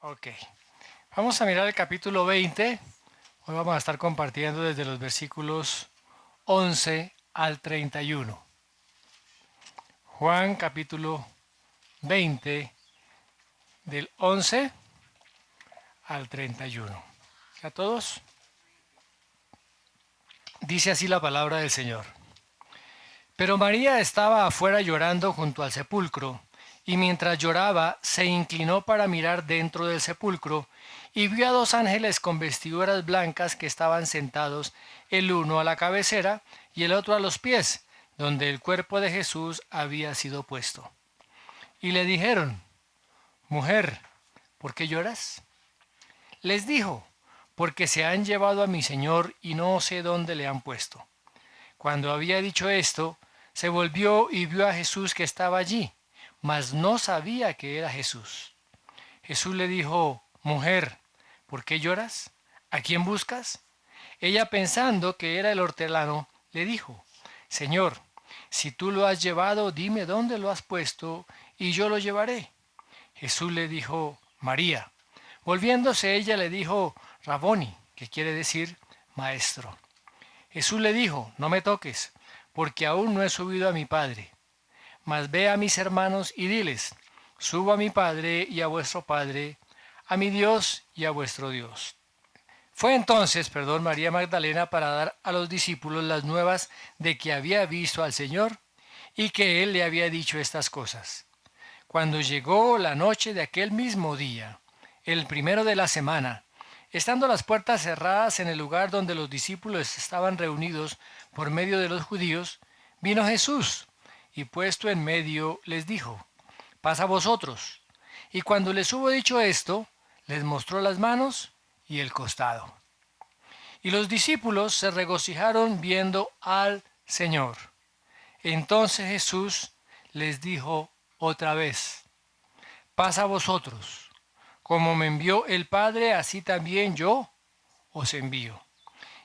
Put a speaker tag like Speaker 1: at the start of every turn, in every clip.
Speaker 1: Ok, vamos a mirar el capítulo 20. Hoy vamos a estar compartiendo desde los versículos 11 al 31. Juan capítulo 20 del 11 al 31. ¿A todos? Dice así la palabra del Señor. Pero María estaba afuera llorando junto al sepulcro, y mientras lloraba se inclinó para mirar dentro del sepulcro, y vio a dos ángeles con vestiduras blancas que estaban sentados, el uno a la cabecera y el otro a los pies, donde el cuerpo de Jesús había sido puesto. Y le dijeron: Mujer, ¿por qué lloras? Les dijo: Porque se han llevado a mi Señor y no sé dónde le han puesto. Cuando había dicho esto, se volvió y vio a Jesús que estaba allí, mas no sabía que era Jesús. Jesús le dijo: Mujer, ¿por qué lloras? ¿A quién buscas? Ella, pensando que era el hortelano, le dijo: Señor, si tú lo has llevado, dime dónde lo has puesto, y yo lo llevaré. Jesús le dijo: María. Volviéndose ella le dijo: Raboni, que quiere decir maestro. Jesús le dijo: No me toques, porque aún no he subido a mi Padre. Mas ve a mis hermanos y diles: Subo a mi Padre y a vuestro Padre, a mi Dios y a vuestro Dios. Fue entonces, María Magdalena para dar a los discípulos las nuevas de que había visto al Señor y que Él le había dicho estas cosas. Cuando llegó la noche de aquel mismo día, el primero de la semana, estando las puertas cerradas en el lugar donde los discípulos estaban reunidos por medio de los judíos, vino Jesús y puesto en medio les dijo: Pasa vosotros. Y cuando les hubo dicho esto, les mostró las manos y el costado. Y los discípulos se regocijaron viendo al Señor. Entonces Jesús les dijo otra vez: Pasa vosotros. Como me envió el Padre, así también yo os envío.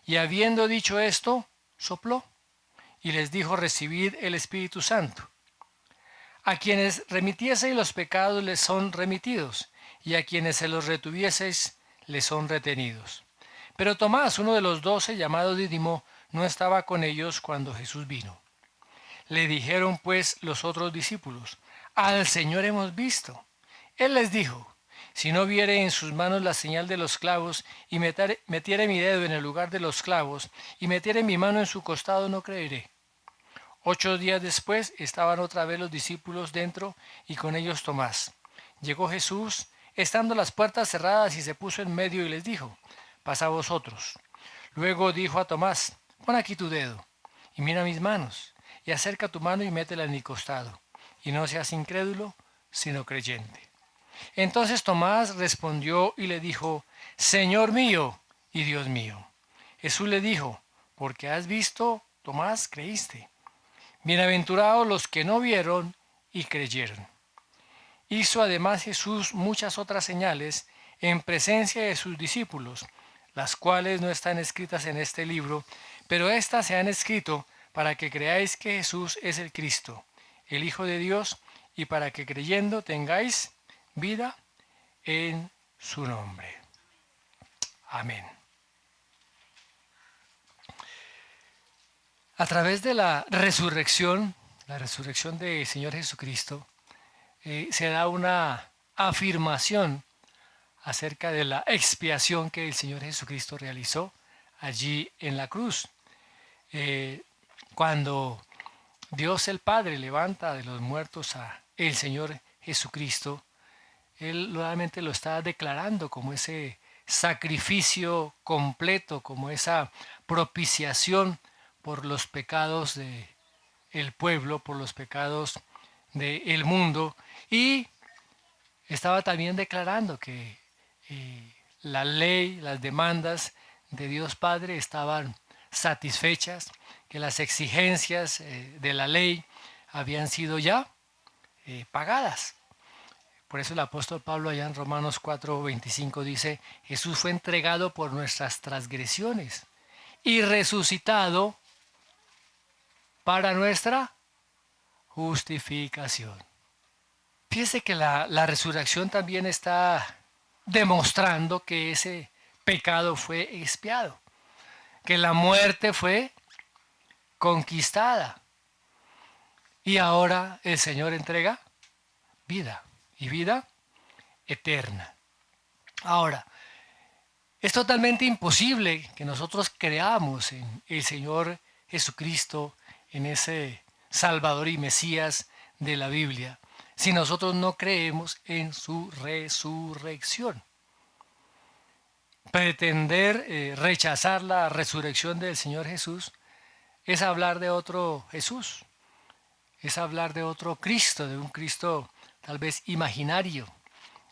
Speaker 1: Y habiendo dicho esto, sopló y les dijo: Recibid el Espíritu Santo. A quienes remitieseis los pecados les son remitidos, y a quienes se los retuvieseis les son retenidos. Pero Tomás, uno de los 12, llamado Dídimo, no estaba con ellos cuando Jesús vino. Le dijeron pues los otros discípulos: Al Señor hemos visto. Él les dijo: Si no viere en sus manos la señal de los clavos, y metiere mi dedo en el lugar de los clavos, y metiere mi mano en su costado, no creeré. 8 días después estaban otra vez los discípulos dentro, y con ellos Tomás. Llegó Jesús, estando las puertas cerradas, y se puso en medio y les dijo: Pasad vosotros. Luego dijo a Tomás: Pon aquí tu dedo, y mira mis manos, y acerca tu mano y métela en mi costado, y no seas incrédulo, sino creyente. Entonces Tomás respondió y le dijo: Señor mío y Dios mío. Jesús le dijo: Porque has visto, Tomás, creíste. Bienaventurados los que no vieron y creyeron. Hizo además Jesús muchas otras señales en presencia de sus discípulos, las cuales no están escritas en este libro, pero éstas se han escrito para que creáis que Jesús es el Cristo, el Hijo de Dios, y para que creyendo tengáis vida en su nombre. Amén. A través de la resurrección del Señor Jesucristo, se da una afirmación acerca de la expiación que el Señor Jesucristo realizó allí en la cruz. Eh, Cuando Dios el Padre levanta de los muertos a el Señor Jesucristo, Él realmente lo está declarando como ese sacrificio completo, como esa propiciación por los pecados del pueblo, por los pecados del mundo, y estaba también declarando que la ley, las demandas de Dios Padre estaban satisfechas, que las exigencias de la ley habían sido ya pagadas. Por eso el apóstol Pablo allá en Romanos 4:25 dice: Jesús fue entregado por nuestras transgresiones y resucitado para nuestra justificación. Fíjese que la resurrección también está demostrando que ese pecado fue expiado, que la muerte fue conquistada. Y ahora el Señor entrega vida y vida eterna. Ahora, es totalmente imposible que nosotros creamos en el Señor Jesucristo, en ese Salvador y Mesías de la Biblia, si nosotros no creemos en su resurrección. Pretender rechazar la resurrección del Señor Jesús es hablar de otro Jesús, es hablar de otro Cristo, de un Cristo tal vez imaginario.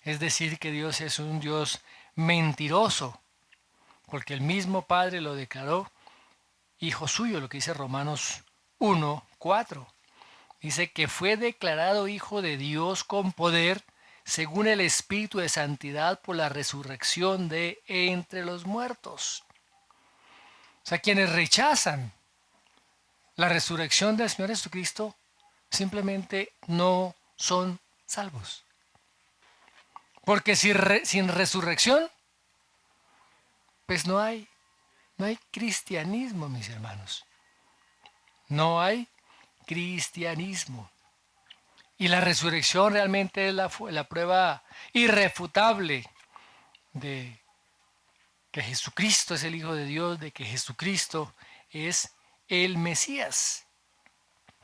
Speaker 1: Es decir, que Dios es un Dios mentiroso, porque el mismo Padre lo declaró hijo suyo, lo que dice Romanos 1:4. Dice que fue declarado hijo de Dios con poder, según el Espíritu de Santidad, por la resurrección de entre los muertos. O sea, quienes rechazan la resurrección del Señor Jesucristo simplemente no son salvos. Porque sin resurrección, pues no hay cristianismo, mis hermanos. No hay cristianismo. Y la resurrección realmente es la prueba irrefutable de que Jesucristo es el Hijo de Dios, de que Jesucristo es el Mesías.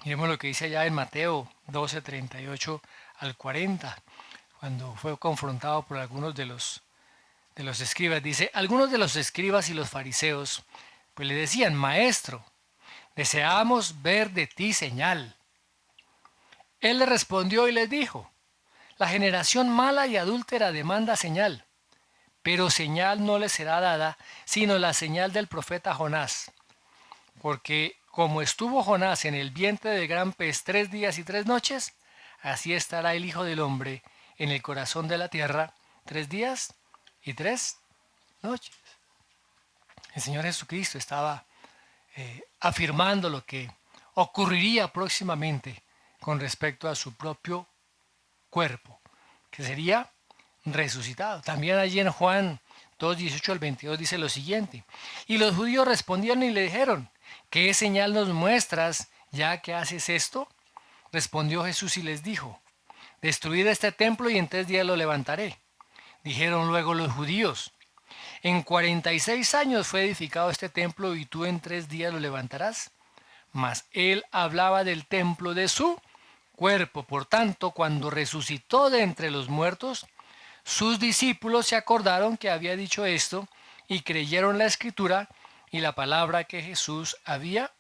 Speaker 1: Miremos lo que dice allá en Mateo 12:38 al 40, cuando fue confrontado por algunos de los escribas. Dice, algunos de los escribas y los fariseos pues le decían, maestro, deseamos ver de ti señal. Él le respondió y les dijo, la generación mala y adúltera demanda señal, pero señal no le será dada, sino la señal del profeta Jonás. Porque como estuvo Jonás en el vientre del gran pez 3 días y 3 noches, así estará el Hijo del Hombre en el corazón de la tierra 3 días y 3 noches. El Señor Jesucristo estaba afirmando lo que ocurriría próximamente con respecto a su propio cuerpo, que sería resucitado. También allí en Juan 2:18 al 22 dice lo siguiente, y los judíos respondieron y le dijeron, ¿qué señal nos muestras ya que haces esto? Respondió Jesús y les dijo, destruid este templo y en 3 días lo levantaré. Dijeron luego los judíos, en 46 años fue edificado este templo y tú en 3 días lo levantarás. Mas él hablaba del templo de su cuerpo. Por tanto, cuando resucitó de entre los muertos, sus discípulos se acordaron que había dicho esto y creyeron la escritura y la palabra que Jesús había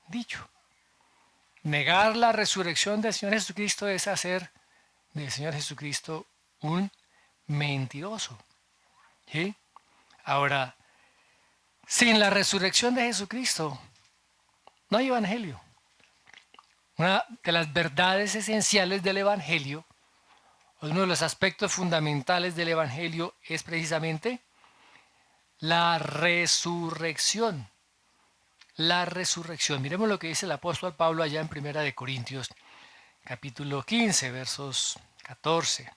Speaker 1: dicho. Negar la resurrección del Señor Jesucristo es hacer del Señor Jesucristo un mentiroso. ¿Sí? Ahora, sin la resurrección de Jesucristo, no hay evangelio. Una de las verdades esenciales del evangelio, uno de los aspectos fundamentales del evangelio es precisamente la resurrección. La resurrección. Miremos lo que dice el apóstol Pablo allá en Primera de Corintios, capítulo 15, versos 14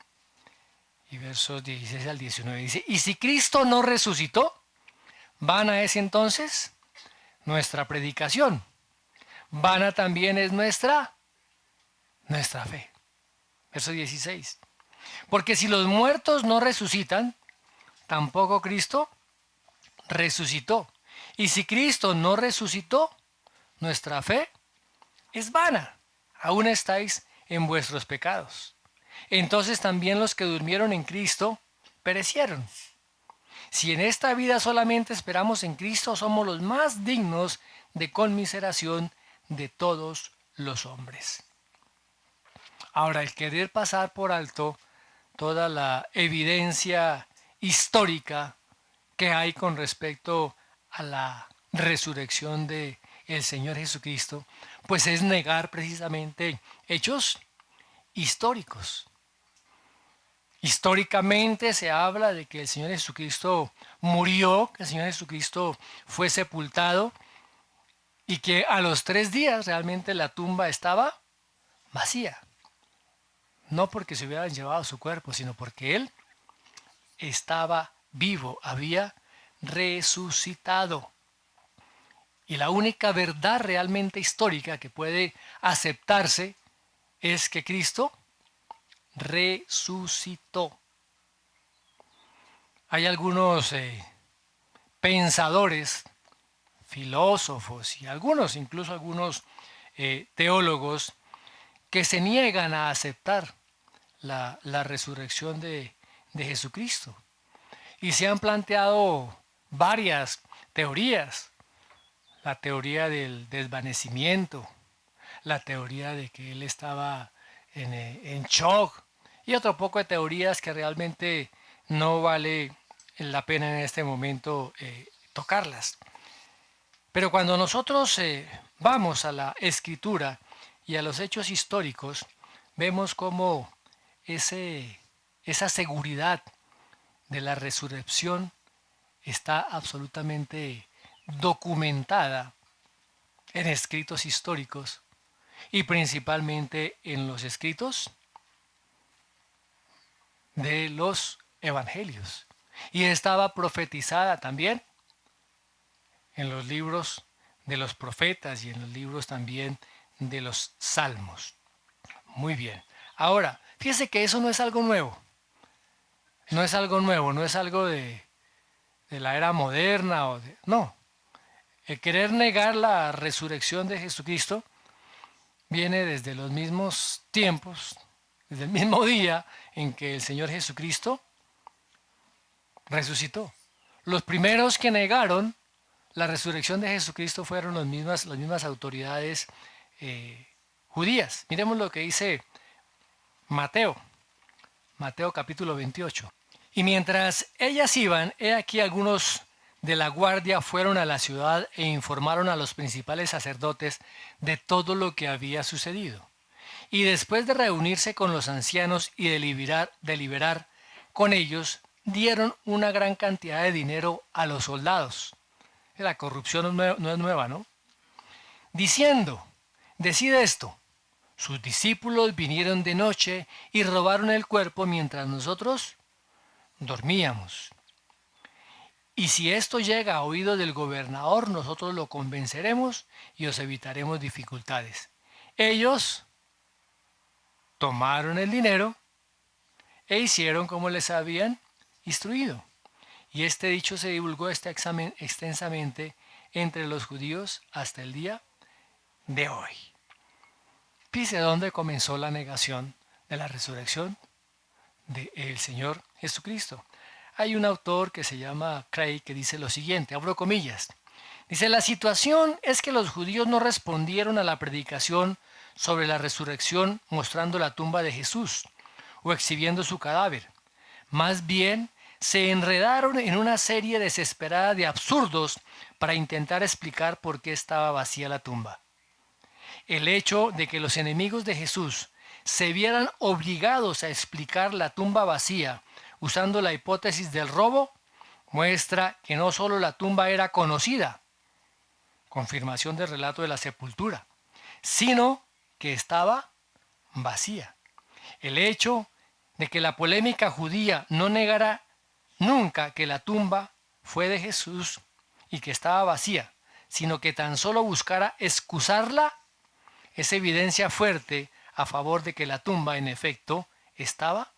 Speaker 1: y versos 16 al 19. Dice, y si Cristo no resucitó, vana es entonces nuestra predicación. Vana también es nuestra fe. Verso 16. Porque si los muertos no resucitan, tampoco Cristo resucitó. Y si Cristo no resucitó, nuestra fe es vana. Aún estáis en vuestros pecados. Entonces también los que durmieron en Cristo perecieron. Si en esta vida solamente esperamos en Cristo, somos los más dignos de conmiseración de todos los hombres. Ahora, el querer pasar por alto toda la evidencia histórica que hay con respecto a la resurrección de el Señor Jesucristo, pues es negar precisamente hechos históricos. Históricamente se habla de que el Señor Jesucristo murió, que el Señor Jesucristo fue sepultado y que a los 3 días realmente la tumba estaba vacía. No porque se hubieran llevado su cuerpo, sino porque Él estaba vivo, había resucitado. Y la única verdad realmente histórica que puede aceptarse es que Cristo resucitó. Hay algunos pensadores, filósofos y algunos, incluso algunos teólogos, que se niegan a aceptar la resurrección de Jesucristo. Y se han planteado varias teorías. La teoría del desvanecimiento, la teoría de que él estaba en shock y otro poco de teorías que realmente no vale la pena en este momento tocarlas. Pero cuando nosotros vamos a la escritura y a los hechos históricos, vemos cómo esa seguridad de la resurrección está absolutamente documentada en escritos históricos y principalmente en los escritos de los evangelios. Y estaba profetizada también en los libros de los profetas y en los libros también de los salmos. Muy bien. Ahora, fíjese que eso no es algo nuevo. No es algo nuevo, no es algo de la era moderna no. El querer negar la resurrección de Jesucristo viene desde los mismos tiempos, desde el mismo día en que el Señor Jesucristo resucitó. Los primeros que negaron la resurrección de Jesucristo fueron las mismas autoridades judías. Miremos lo que dice Mateo, Mateo capítulo 28. Y mientras ellas iban, he aquí algunos de la guardia fueron a la ciudad e informaron a los principales sacerdotes de todo lo que había sucedido. Y después de reunirse con los ancianos y deliberar con ellos, dieron una gran cantidad de dinero a los soldados. La corrupción no es nueva, ¿no? Diciendo, decid esto, sus discípulos vinieron de noche y robaron el cuerpo mientras nosotros dormíamos. Y si esto llega a oído del gobernador, nosotros lo convenceremos y os evitaremos dificultades. Ellos tomaron el dinero e hicieron como les habían instruido. Y este dicho se divulgó extensamente entre los judíos hasta el día de hoy. Fíjese dónde comenzó la negación de la resurrección del Señor Jesucristo. Hay un autor que se llama Craig que dice lo siguiente, abro comillas. Dice, la situación es que los judíos no respondieron a la predicación sobre la resurrección mostrando la tumba de Jesús o exhibiendo su cadáver. Más bien, se enredaron en una serie desesperada de absurdos para intentar explicar por qué estaba vacía la tumba. El hecho de que los enemigos de Jesús se vieran obligados a explicar la tumba vacía usando la hipótesis del robo muestra que no solo la tumba era conocida, confirmación del relato de la sepultura, sino que estaba vacía. El hecho de que la polémica judía no negara nunca que la tumba fue de Jesús y que estaba vacía, sino que tan solo buscara excusarla, es evidencia fuerte a favor de que la tumba en efecto estaba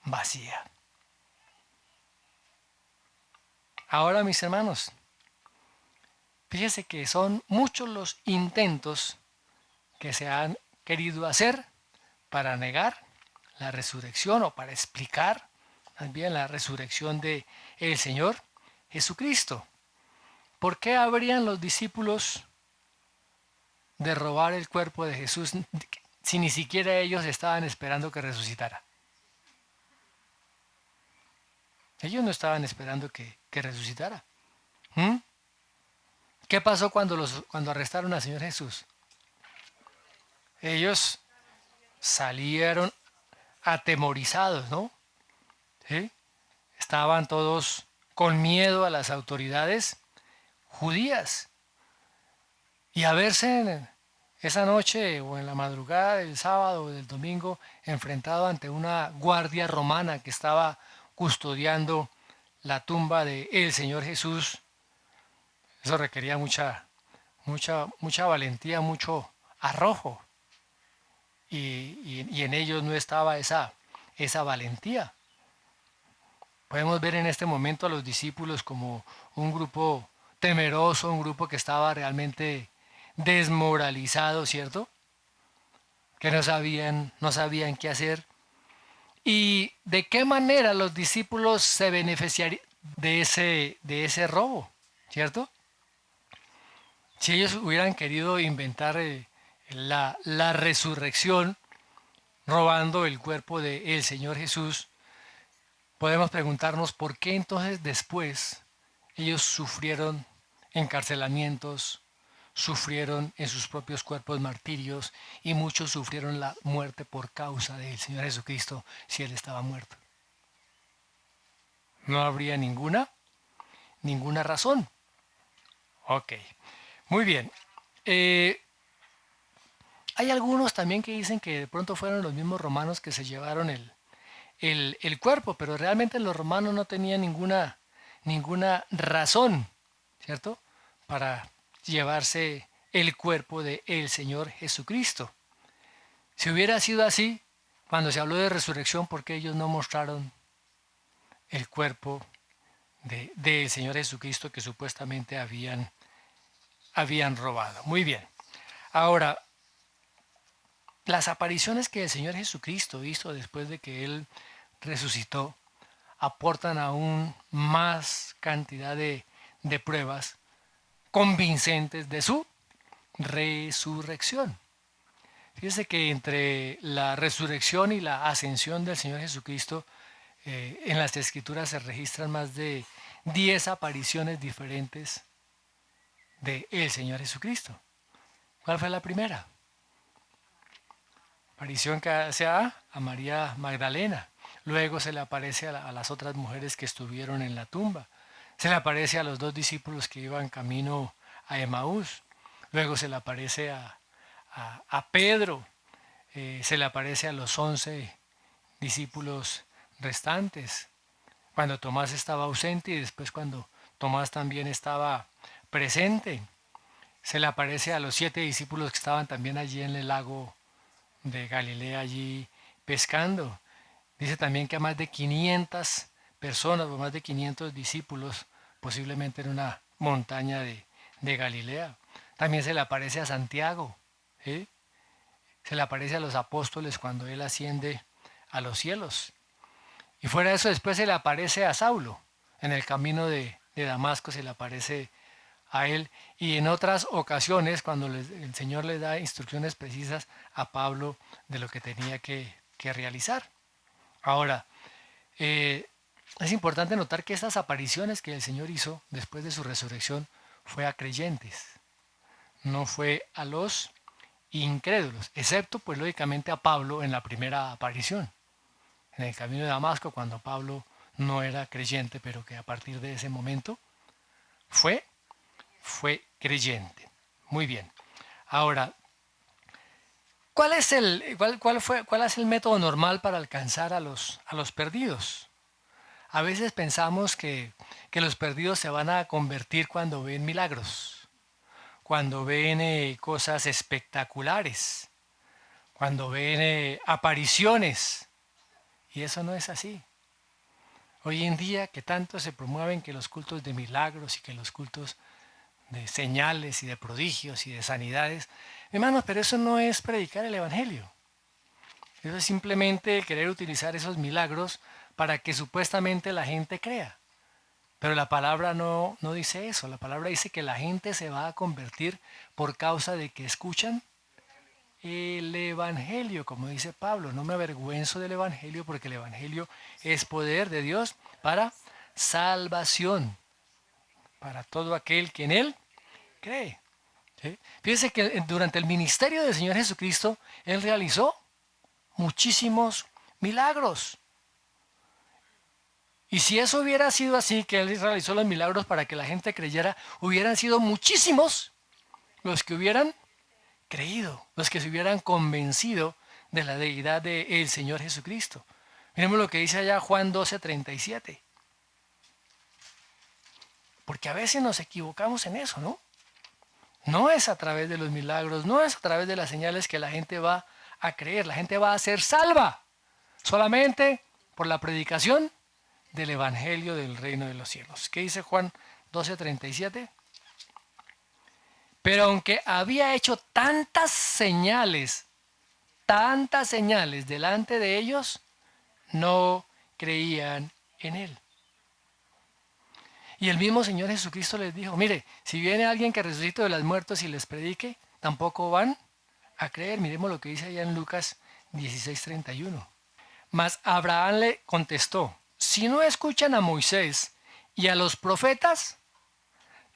Speaker 1: vacía. Ahora, mis hermanos, fíjense que son muchos los intentos que se han querido hacer para negar la resurrección o para explicar más bien la resurrección de el Señor Jesucristo. ¿Por qué habrían los discípulos de robar el cuerpo de Jesús si ni siquiera ellos estaban esperando que resucitara? Ellos no estaban esperando que resucitara. ¿Qué pasó cuando arrestaron al Señor Jesús? Ellos salieron atemorizados, ¿no? ¿Sí? Estaban todos con miedo a las autoridades judías. Y a verse esa noche o en la madrugada del sábado o del domingo enfrentado ante una guardia romana que estaba custodiando la tumba de el Señor Jesús. Eso requería mucha valentía, mucho arrojo. Y en ellos no estaba esa valentía. Podemos ver en este momento a los discípulos como un grupo temeroso, un grupo que estaba realmente desmoralizado, ¿cierto? Que no sabían qué hacer. ¿Y de qué manera los discípulos se beneficiarían de ese robo? ¿Cierto? Si ellos hubieran querido inventar la resurrección robando el cuerpo del Señor Jesús, podemos preguntarnos por qué entonces después ellos sufrieron encarcelamientos, sufrieron en sus propios cuerpos martirios y muchos sufrieron la muerte por causa del Señor Jesucristo si Él estaba muerto. No habría ninguna razón. Ok, muy bien. Eh, Hay algunos también que dicen que de pronto fueron los mismos romanos que se llevaron el cuerpo, pero realmente los romanos no tenían ninguna razón, ¿cierto?, para llevarse el cuerpo de el Señor Jesucristo. Si hubiera sido así, cuando se habló de resurrección, ¿por qué ellos no mostraron el cuerpo del Señor Jesucristo que supuestamente habían robado? Muy bien. Ahora, las apariciones que el Señor Jesucristo hizo después de que Él resucitó aportan aún más cantidad de pruebas convincentes de su resurrección. Fíjese que entre la resurrección y la ascensión del Señor Jesucristo, en las Escrituras se registran más de 10 apariciones diferentes de el Señor Jesucristo. ¿Cuál fue la primera? Aparición que hace a María Magdalena. Luego se le aparece a las otras mujeres que estuvieron en la tumba. Se le aparece a los dos discípulos que iban camino a Emaús. Luego se le aparece a Pedro. Se le aparece a los 11 discípulos restantes. Cuando Tomás estaba ausente y después cuando Tomás también estaba presente. Se le aparece a los 7 discípulos que estaban también allí en el lago de Galilea, allí pescando. Dice también que a más de 500 personas o más de 500 discípulos, posiblemente en una montaña de Galilea. También se le aparece a Santiago, ¿sí? Se le aparece a los apóstoles cuando él asciende a los cielos. Y fuera de eso, después se le aparece a Saulo. En el camino de Damasco se le aparece a él. Y en otras ocasiones, cuando el Señor le da instrucciones precisas a Pablo de lo que tenía que realizar. Ahora, es importante notar que estas apariciones que el Señor hizo después de su resurrección fue a creyentes, no fue a los incrédulos, excepto pues lógicamente a Pablo en la primera aparición, en el camino de Damasco, cuando Pablo no era creyente, pero que a partir de ese momento fue creyente. Muy bien. Ahora, ¿cuál es el método normal para alcanzar a los perdidos? A veces pensamos que los perdidos se van a convertir cuando ven milagros, cuando ven cosas espectaculares, cuando ven apariciones. Y eso no es así. Hoy en día que tanto se promueven que los cultos de milagros y que los cultos de señales y de prodigios y de sanidades, hermanos, pero eso no es predicar el Evangelio. Eso es simplemente querer utilizar esos milagros para que supuestamente la gente crea. Pero la palabra no dice eso. La palabra dice que la gente se va a convertir por causa de que escuchan el Evangelio, como dice Pablo. No me avergüenzo del Evangelio porque el Evangelio es poder de Dios para salvación, para todo aquel que en Él cree. ¿Sí? Fíjense que durante el ministerio del Señor Jesucristo, Él realizó muchísimos milagros. Y si eso hubiera sido así, que Él realizó los milagros para que la gente creyera, hubieran sido muchísimos los que hubieran creído, los que se hubieran convencido de la deidad del Señor Jesucristo. Miremos lo que dice allá Juan 12:37. Porque a veces nos equivocamos en eso, ¿no? No es a través de los milagros, no es a través de las señales que la gente va a creer, la gente va a ser salva solamente por la predicación del Evangelio del Reino de los Cielos. ¿Qué dice Juan 12:37? Pero aunque había hecho tantas señales delante de ellos, no creían en él. Y el mismo Señor Jesucristo les dijo, mire, si viene alguien que resucite de los muertos y les predique, tampoco van a creer. Miremos lo que dice allá en Lucas 16:31. Mas Abraham le contestó, si no escuchan a Moisés y a los profetas,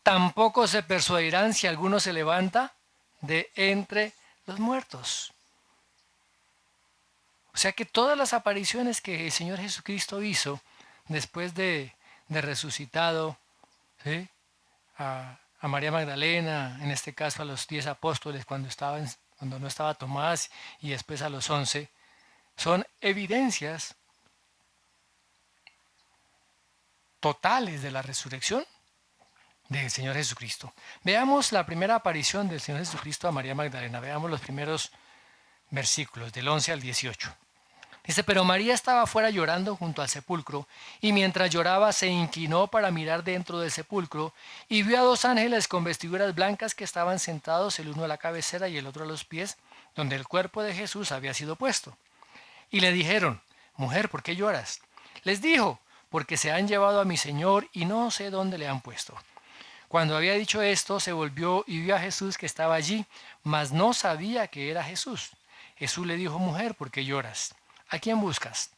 Speaker 1: tampoco se persuadirán si alguno se levanta de entre los muertos. O sea que todas las apariciones que el Señor Jesucristo hizo después de resucitado, ¿sí? A María Magdalena, en este caso a los 10 apóstoles cuando no estaba Tomás, y después a los 11, son evidencias totales de la resurrección del Señor Jesucristo. Veamos la primera aparición del Señor Jesucristo a María Magdalena. Veamos los primeros versículos del 11 al 18. Dice, pero María estaba afuera llorando junto al sepulcro, y mientras lloraba se inclinó para mirar dentro del sepulcro, y vio a dos ángeles con vestiduras blancas que estaban sentados, el uno a la cabecera y el otro a los pies, donde el cuerpo de Jesús había sido puesto. Y le dijeron, mujer, ¿por qué lloras? Les dijo, porque se han llevado a mi Señor y no sé dónde le han puesto. Cuando había dicho esto, se volvió y vio a Jesús que estaba allí, mas no sabía que era Jesús. Jesús le dijo, mujer, ¿por qué lloras? ¿A quién buscas?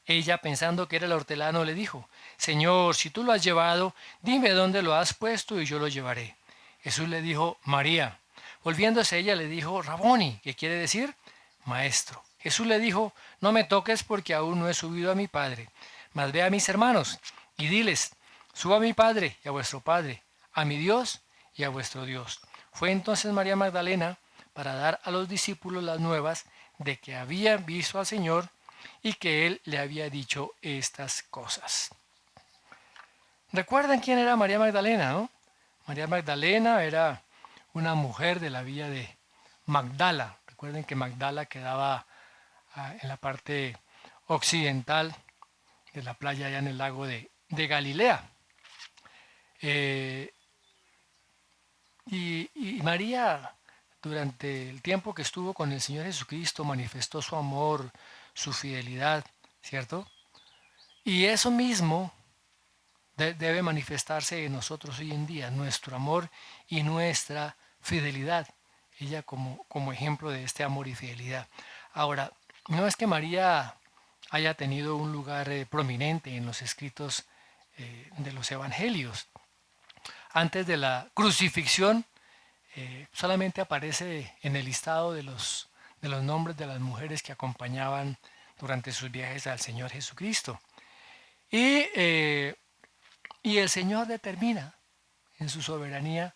Speaker 1: Ella, pensando que era el hortelano, le dijo, Señor, si tú lo has llevado, dime dónde lo has puesto y yo lo llevaré. Jesús le dijo, María. Volviéndose ella le dijo, Raboni, que quiere decir maestro. Jesús le dijo, no me toques porque aún no he subido a mi Padre, mas ve a mis hermanos y diles, subo a mi Padre y a vuestro Padre, a mi Dios y a vuestro Dios. Fue entonces María Magdalena para dar a los discípulos las nuevas de que había visto al Señor y que Él le había dicho estas cosas. ¿Recuerdan quién era María Magdalena, no? María Magdalena era una mujer de la villa de Magdala. Recuerden que Magdala quedaba en la parte occidental de la playa allá en el lago de Galilea. Y María, durante el tiempo que estuvo con el Señor Jesucristo, manifestó su amor, su fidelidad, ¿cierto? Y eso mismo debe manifestarse en nosotros hoy en día, nuestro amor y nuestra fidelidad. Ella como ejemplo de este amor y fidelidad. Ahora, no es que María haya tenido un lugar prominente en los escritos de los evangelios. Antes de la crucifixión, solamente aparece en el listado de los nombres de las mujeres que acompañaban durante sus viajes al Señor Jesucristo. Y el Señor determina en su soberanía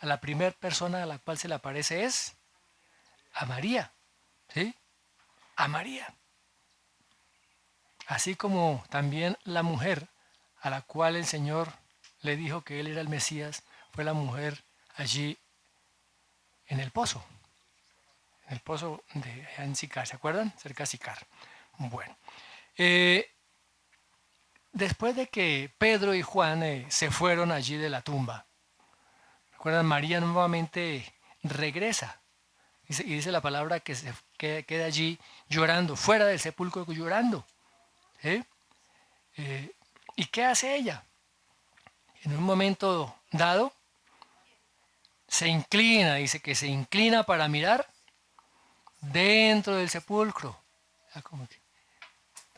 Speaker 1: a la primera persona a la cual se le aparece es a María, ¿sí? A María. Así como también la mujer a la cual el Señor le dijo que Él era el Mesías, fue la mujer allí en el pozo de en Sicar, ¿se acuerdan? Cerca de Sicar. Bueno, después de que Pedro y Juan se fueron allí de la tumba, ¿recuerdan? María nuevamente regresa y dice la palabra que queda allí llorando, fuera del sepulcro llorando. ¿Y qué hace ella? En un momento dado, se inclina, dice que se inclina para mirar dentro del sepulcro. Como que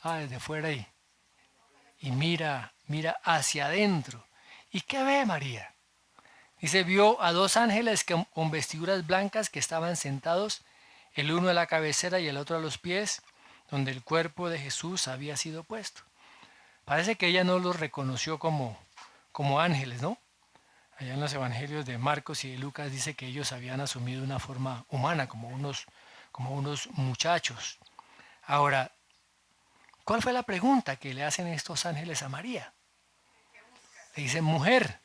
Speaker 1: desde fuera y mira hacia adentro. ¿Y qué ve María? Dice, vio a dos ángeles con vestiduras blancas que estaban sentados, el uno a la cabecera y el otro a los pies, donde el cuerpo de Jesús había sido puesto. Parece que ella no los reconoció como ángeles, ¿no? Allá en los evangelios de Marcos y de Lucas dice que ellos habían asumido una forma humana, como unos muchachos. Ahora, ¿Cuál fue la pregunta que le hacen estos ángeles a María? Le dicen, mujer,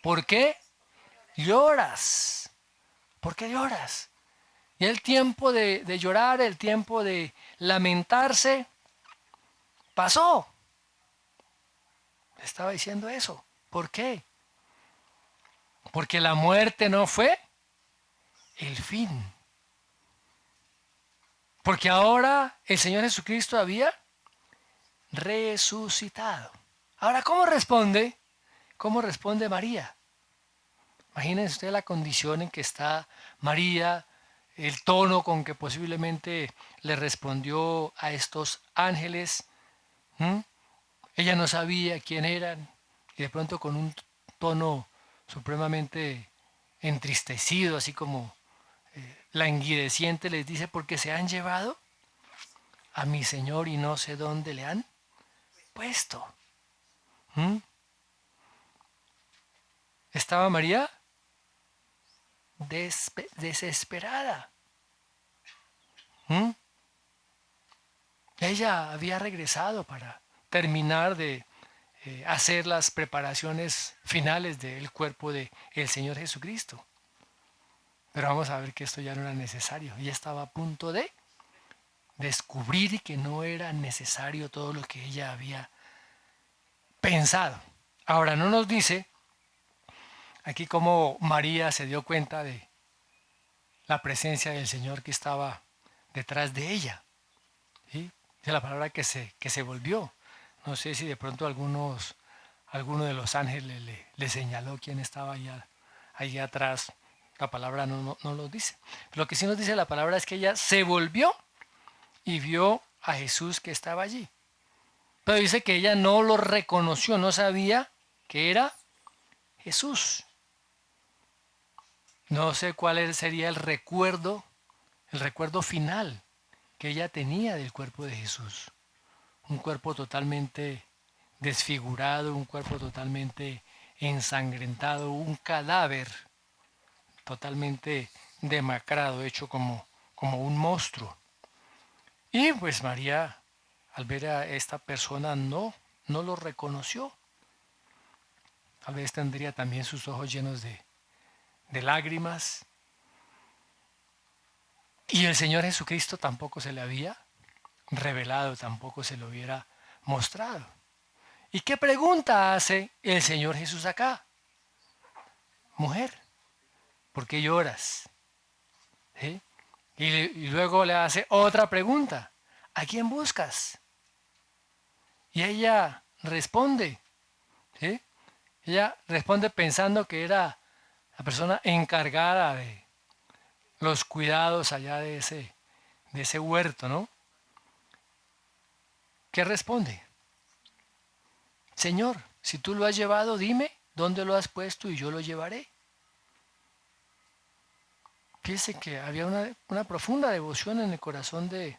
Speaker 1: ¿por qué lloras? ¿Por qué lloras? Y el tiempo de llorar, el tiempo de lamentarse, pasó. Estaba diciendo eso. ¿Por qué? Porque la muerte no fue el fin. Porque ahora el Señor Jesucristo había resucitado. Ahora, ¿cómo responde? ¿Cómo responde María? Imagínense usted la condición en que está María, el tono con que posiblemente le respondió a estos ángeles. ¿Mm? Ella no sabía quién eran y de pronto con un tono supremamente entristecido, así como languideciente, les dice, porque se han llevado a mi Señor y no sé dónde le han puesto. ¿Mm? Estaba María desesperada. ¿Mm? Ella había regresado para terminar de hacer las preparaciones finales del cuerpo del Señor Jesucristo. Pero vamos a ver que esto ya no era necesario. Ella estaba a punto de descubrir que no era necesario todo lo que ella había pensado. Ahora no nos dice aquí cómo María se dio cuenta de la presencia del Señor que estaba detrás de ella. ¿Sí? Dice la palabra que se volvió. No sé si de pronto alguno de los ángeles le señaló quién estaba allá atrás. La palabra no lo dice. Lo que sí nos dice la palabra es que ella se volvió y vio a Jesús que estaba allí. Pero dice que ella no lo reconoció, no sabía que era Jesús. No sé cuál sería el recuerdo final que ella tenía del cuerpo de Jesús. Un cuerpo totalmente desfigurado, un cuerpo totalmente ensangrentado, un cadáver totalmente demacrado, hecho como un monstruo. Y pues María, al ver a esta persona, no lo reconoció. Tal vez tendría también sus ojos llenos de lágrimas. Y el Señor Jesucristo tampoco se le había revelado, tampoco se lo hubiera mostrado. ¿Y qué pregunta hace el Señor Jesús acá? Mujer, ¿por qué lloras? ¿Sí? Y luego le hace otra pregunta. ¿A quién buscas? Y ella responde. ¿Sí? Ella responde pensando que era la persona encargada de los cuidados allá de ese huerto, ¿no? ¿Qué responde? Señor, si tú lo has llevado, dime dónde lo has puesto y yo lo llevaré. Fíjese que había una profunda devoción en el corazón de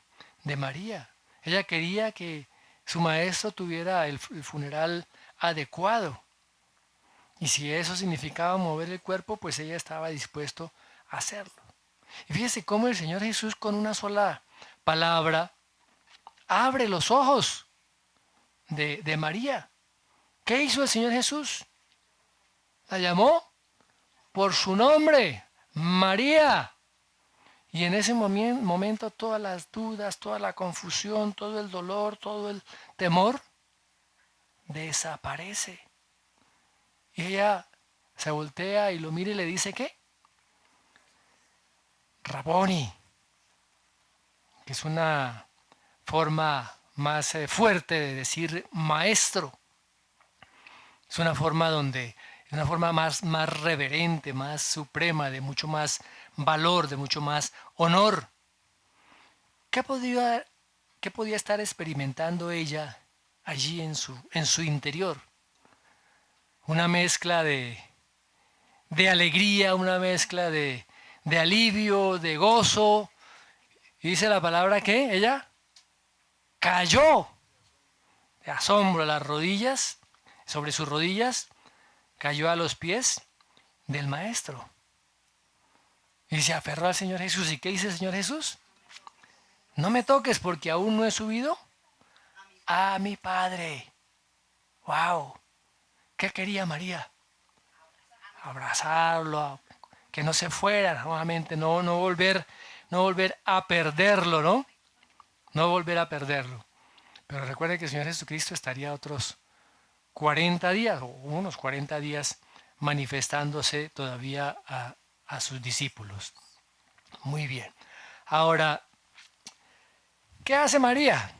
Speaker 1: María. Ella quería que su maestro tuviera el funeral adecuado. Y si eso significaba mover el cuerpo, pues ella estaba dispuesto a hacerlo. Y fíjese cómo el Señor Jesús con una sola palabra abre los ojos de María. ¿Qué hizo el Señor Jesús? La llamó por su nombre, María. Y en ese momento todas las dudas, toda la confusión, todo el dolor, todo el temor desaparece. Y ella se voltea y lo mira y le dice ¿qué? Raboni, que es una forma más fuerte de decir maestro. Es una forma más reverente, más suprema, de mucho más valor, de mucho más honor. ¿Qué podía estar experimentando ella allí en su interior? Una mezcla de alegría, una mezcla de alivio, de gozo. Y dice la palabra que ella cayó de asombro a las rodillas, sobre sus rodillas, cayó a los pies del Maestro. Y se aferró al Señor Jesús. ¿Y qué dice el Señor Jesús? No me toques porque aún no he subido a mi Padre. ¡Wow! ¿Qué quería María? Abrazarlo, que no se fuera nuevamente, no volver a perderlo, ¿no? No volver a perderlo. Pero recuerde que el Señor Jesucristo estaría otros 40 días, o unos 40 días, manifestándose todavía a sus discípulos. Muy bien. Ahora, ¿qué hace María?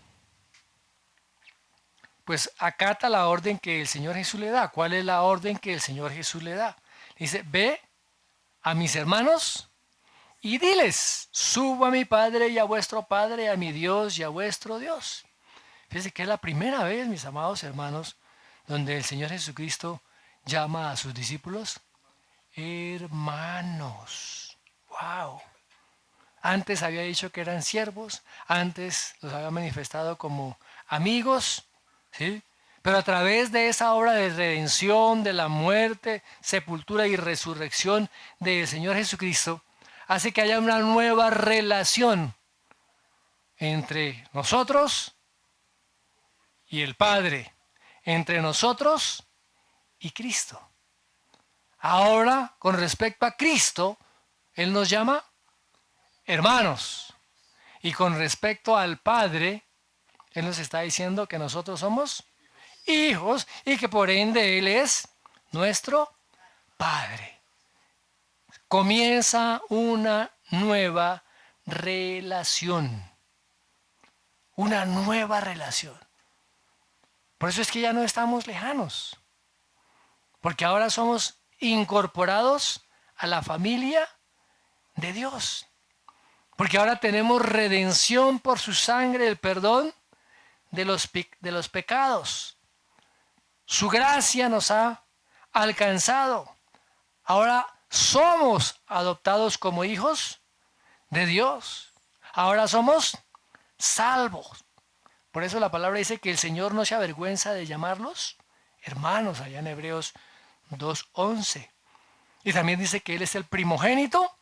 Speaker 1: Pues acata la orden que el Señor Jesús le da. ¿Cuál es la orden que el Señor Jesús le da? Dice, ve a mis hermanos y diles, subo a mi Padre y a vuestro Padre, a mi Dios y a vuestro Dios. Fíjense que es la primera vez, mis amados hermanos, donde el Señor Jesucristo llama a sus discípulos hermanos. ¡Wow! Antes había dicho que eran siervos, antes los había manifestado como amigos, ¿sí? Pero a través de esa obra de redención, de la muerte, sepultura y resurrección del Señor Jesucristo, hace que haya una nueva relación entre nosotros y el Padre, entre nosotros y Cristo. Ahora, con respecto a Cristo, Él nos llama hermanos. Y con respecto al Padre, Él nos está diciendo que nosotros somos hijos y que por ende Él es nuestro Padre. Comienza una nueva relación. Una nueva relación. Por eso es que ya no estamos lejanos. Porque ahora somos incorporados a la familia de Dios. Porque ahora tenemos redención por su sangre, el perdón de los pecados. Su gracia nos ha alcanzado. Ahora somos adoptados como hijos de Dios. Ahora somos salvos. Por eso la palabra dice que el Señor no se avergüenza de llamarlos hermanos, allá en Hebreos 2:11. Y también dice que Él es el primogénito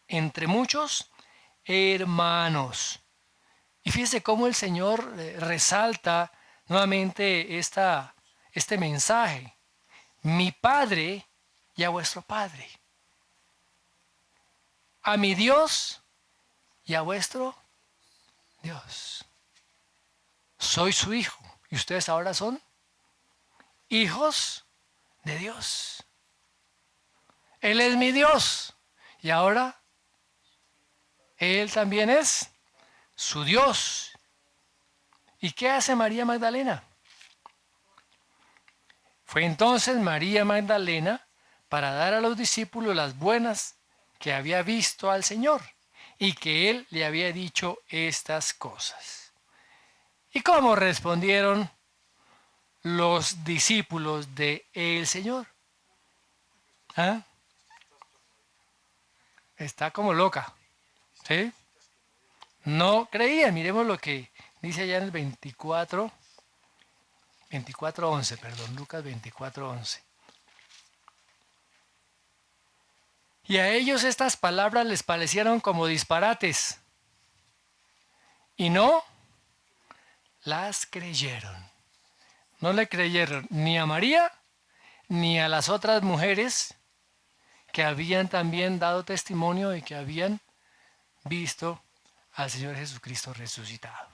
Speaker 1: entre muchos hermanos. Y fíjese cómo el Señor resalta nuevamente este mensaje. Mi Padre y a vuestro Padre. A mi Dios y a vuestro Dios. Soy su hijo y ustedes ahora son hijos de Dios. Él es mi Dios y ahora Él también es su Dios. ¿Y qué hace María Magdalena? Fue entonces María Magdalena para dar a los discípulos las buenas que había visto al Señor y que Él le había dicho estas cosas. ¿Y cómo respondieron los discípulos del Señor? ¿Ah? Está como loca. ¿Sí? No creían. Miremos lo que dice allá en el 24:11, perdón, Lucas 24:11. Y a ellos estas palabras les parecieron como disparates y no las creyeron. No le creyeron ni a María ni a las otras mujeres que habían también dado testimonio y que habían visto al Señor Jesucristo resucitado.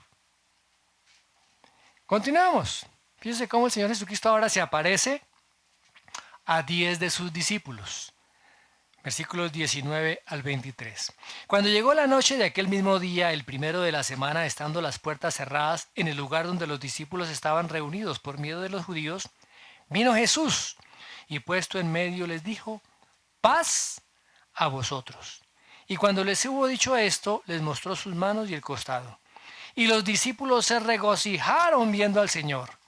Speaker 1: Continuamos. Fíjense cómo el Señor Jesucristo ahora se aparece a 10 de sus discípulos. Versículos 19 al 23. Cuando llegó la noche de aquel mismo día, el primero de la semana, estando las puertas cerradas en el lugar donde los discípulos estaban reunidos por miedo de los judíos, vino Jesús y puesto en medio les dijo, paz a vosotros. Y cuando les hubo dicho esto, les mostró sus manos y el costado. Y los discípulos se regocijaron viendo al Señor.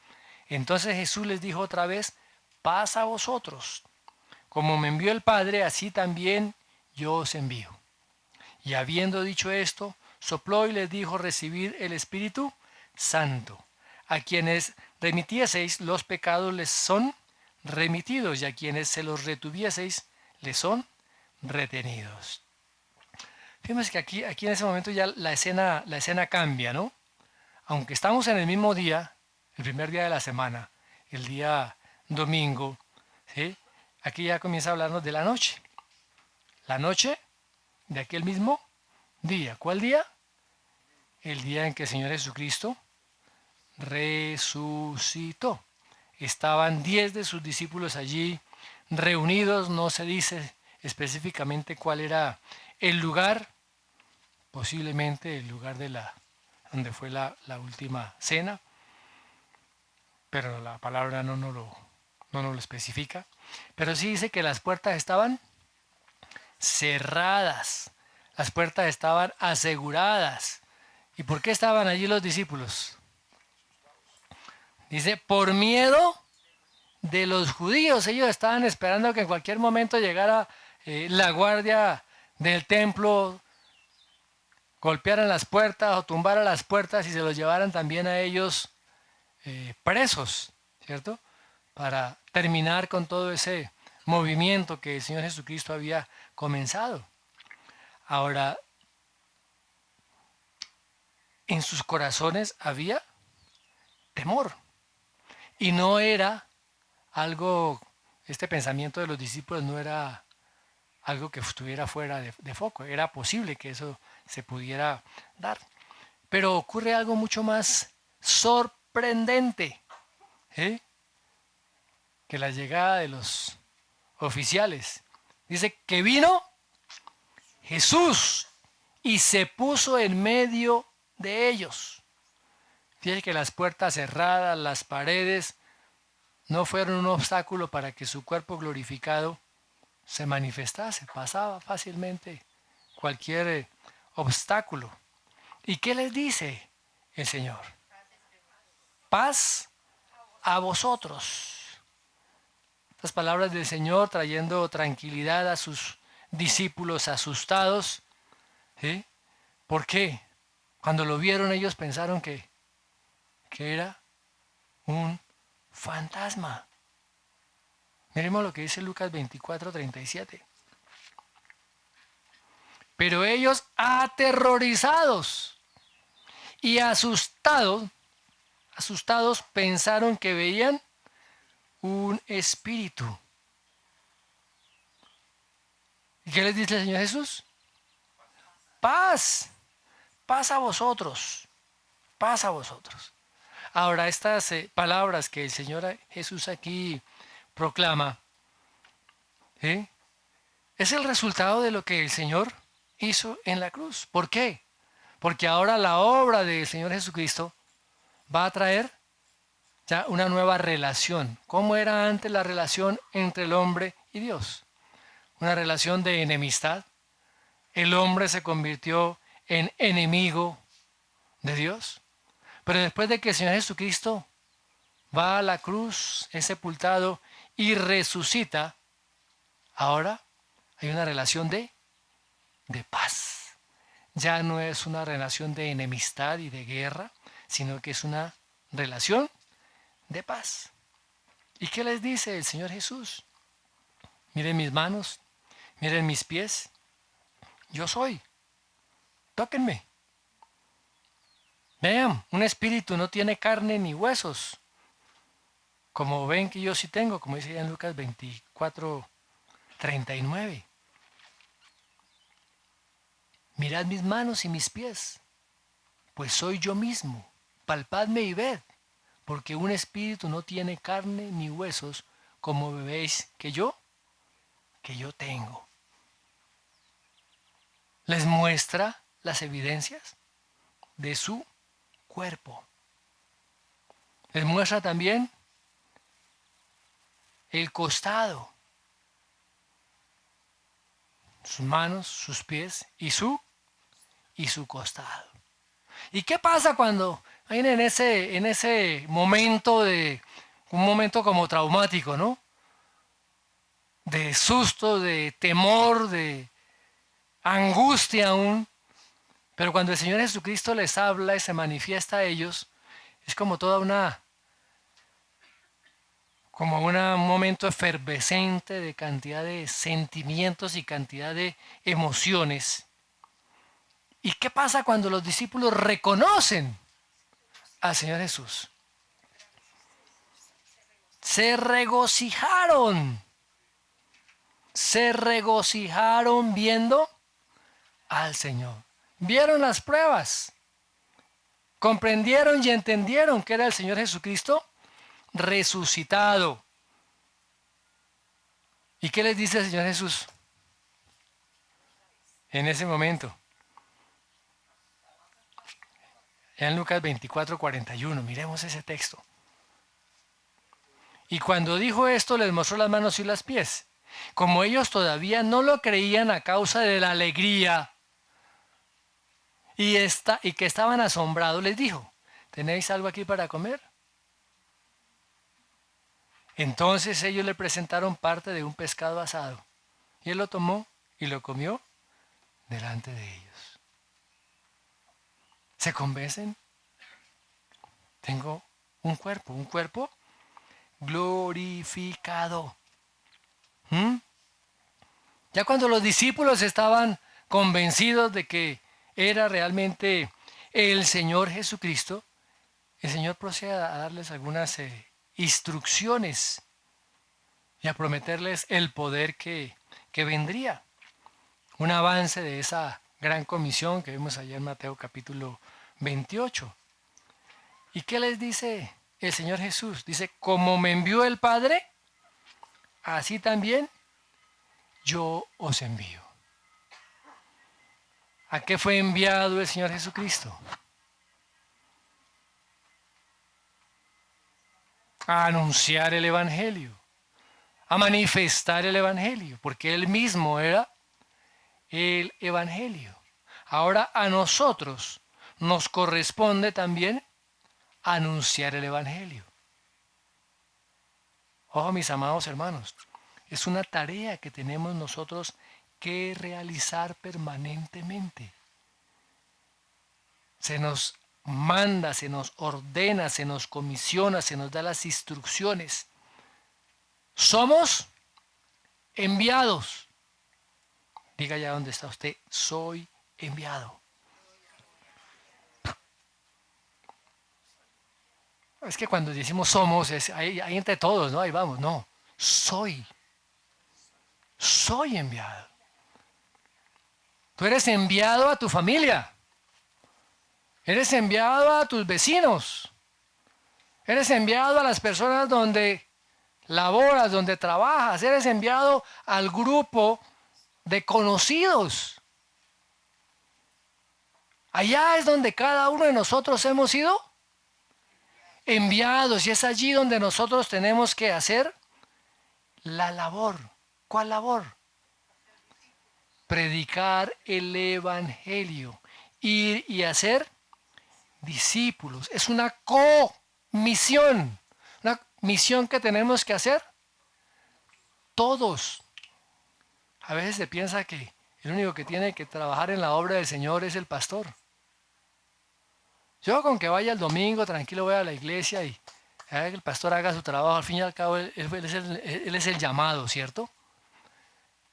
Speaker 1: Entonces Jesús les dijo otra vez, paz a vosotros. Como me envió el Padre, así también yo os envío. Y habiendo dicho esto, sopló y les dijo, recibid el Espíritu Santo. A quienes remitieseis los pecados les son remitidos, y a quienes se los retuvieseis les son retenidos. Fíjense que aquí en ese momento ya la escena cambia, ¿no? aunque estamos en el mismo día, el primer día de la semana, el día domingo, ¿sí? Aquí ya comienza a hablarnos de la noche. La noche de aquel mismo día. ¿Cuál día? El día en que el Señor Jesucristo resucitó. Estaban 10 de sus discípulos allí reunidos, no se dice específicamente cuál era el lugar, posiblemente el lugar de donde fue la última cena, pero la palabra no nos lo especifica. Pero sí dice que las puertas estaban cerradas, las puertas estaban aseguradas. ¿Y por qué estaban allí los discípulos? Dice, por miedo de los judíos. Ellos estaban esperando que en cualquier momento llegara la guardia del templo, golpearan las puertas o tumbaran las puertas y se los llevaran también a ellos presos, ¿cierto? Para terminar con todo ese movimiento que el Señor Jesucristo había comenzado. Ahora, en sus corazones había temor. Y no era algo, este pensamiento de los discípulos no era algo que estuviera fuera de foco. Era posible que eso se pudiera dar. Pero ocurre algo mucho más sorprendente, ¿eh? Que la llegada de los oficiales. Dice que vino Jesús y se puso en medio de ellos. Fíjate que las puertas cerradas, las paredes, no fueron un obstáculo para que su cuerpo glorificado se manifestase. Pasaba fácilmente cualquier obstáculo. ¿Y qué les dice el Señor? Paz a vosotros. Estas palabras del Señor trayendo tranquilidad a sus discípulos asustados. ¿Sí? ¿Por qué? Cuando lo vieron ellos pensaron que era un fantasma. Miremos lo que dice Lucas 24:37. Pero ellos aterrorizados y asustados pensaron que veían un espíritu. ¿Y qué les dice el Señor Jesús? Paz, paz a vosotros, paz a vosotros. Ahora, estas palabras que el Señor Jesús aquí proclama, ¿sí? Es el resultado de lo que el Señor hizo en la cruz. ¿Por qué? Porque ahora la obra del Señor Jesucristo va a traer ya una nueva relación. ¿Cómo era antes la relación entre el hombre y Dios? Una relación de enemistad. El hombre se convirtió en enemigo de Dios. Pero después de que el Señor Jesucristo va a la cruz, es sepultado y resucita, ahora hay una relación de paz. Ya no es una relación de enemistad y de guerra, sino que es una relación de paz. ¿Y qué les dice el Señor Jesús? Miren mis manos, miren mis pies. Yo soy. Tóquenme. Vean, un espíritu no tiene carne ni huesos. Como ven que yo sí tengo, como dice en Lucas 24:39. Mirad mis manos y mis pies, pues soy yo mismo. Palpadme y ved, porque un espíritu no tiene carne ni huesos, como veis que yo tengo. Les muestra las evidencias de su cuerpo. Les muestra también el costado, sus manos, sus pies y su costado. ¿Y qué pasa cuando en ese momento un momento como traumático, ¿no? De susto, de temor, de angustia aún. Pero cuando el Señor Jesucristo les habla y se manifiesta a ellos, es como un momento efervescente de cantidad de sentimientos y cantidad de emociones. ¿Y qué pasa cuando los discípulos reconocen al Señor Jesús. Se regocijaron. Se regocijaron viendo al Señor. Vieron las pruebas. Comprendieron y entendieron que era el Señor Jesucristo resucitado. ¿Y qué les dice el Señor Jesús en ese momento? En Lucas 24:41, miremos ese texto. Y cuando dijo esto, les mostró las manos y los pies. Como ellos todavía no lo creían a causa de la alegría y que estaban asombrados, les dijo, ¿tenéis algo aquí para comer? Entonces ellos le presentaron parte de un pescado asado, y él lo tomó y lo comió delante de ellos. ¿Se convencen? Tengo un cuerpo glorificado. Ya cuando los discípulos estaban convencidos de que era realmente el Señor Jesucristo, el Señor procede a darles algunas instrucciones y a prometerles el poder que vendría. Un avance de esa gran comisión que vimos allá en Mateo capítulo 28. ¿Y qué les dice el Señor Jesús? Dice, como me envió el Padre, así también yo os envío. ¿A qué fue enviado el Señor Jesucristo? A anunciar el Evangelio, a manifestar el Evangelio, porque Él mismo era el Evangelio. Ahora a nosotros nos corresponde también anunciar el Evangelio. Ojo, mis amados hermanos, es una tarea que tenemos nosotros que realizar permanentemente. Se nos manda, se nos ordena, se nos comisiona, se nos da las instrucciones. Somos enviados. Diga ya dónde está usted, soy enviado. Es que cuando decimos somos, ahí entre todos, ¿no? Ahí vamos, no. Soy enviado. Tú eres enviado a tu familia. Eres enviado a tus vecinos. Eres enviado a las personas donde laboras, donde trabajas. Eres enviado al grupo de conocidos. Allá es donde cada uno de nosotros hemos sido enviados, y es allí donde nosotros tenemos que hacer la labor. ¿Cuál labor? Predicar el Evangelio, ir y hacer discípulos. Es una comisión, una misión que tenemos que hacer todos. A veces se piensa que el único que tiene que trabajar en la obra del Señor es el pastor. Yo con que vaya el domingo, tranquilo, voy a la iglesia y que el pastor haga su trabajo, al fin y al cabo él es el llamado, ¿cierto?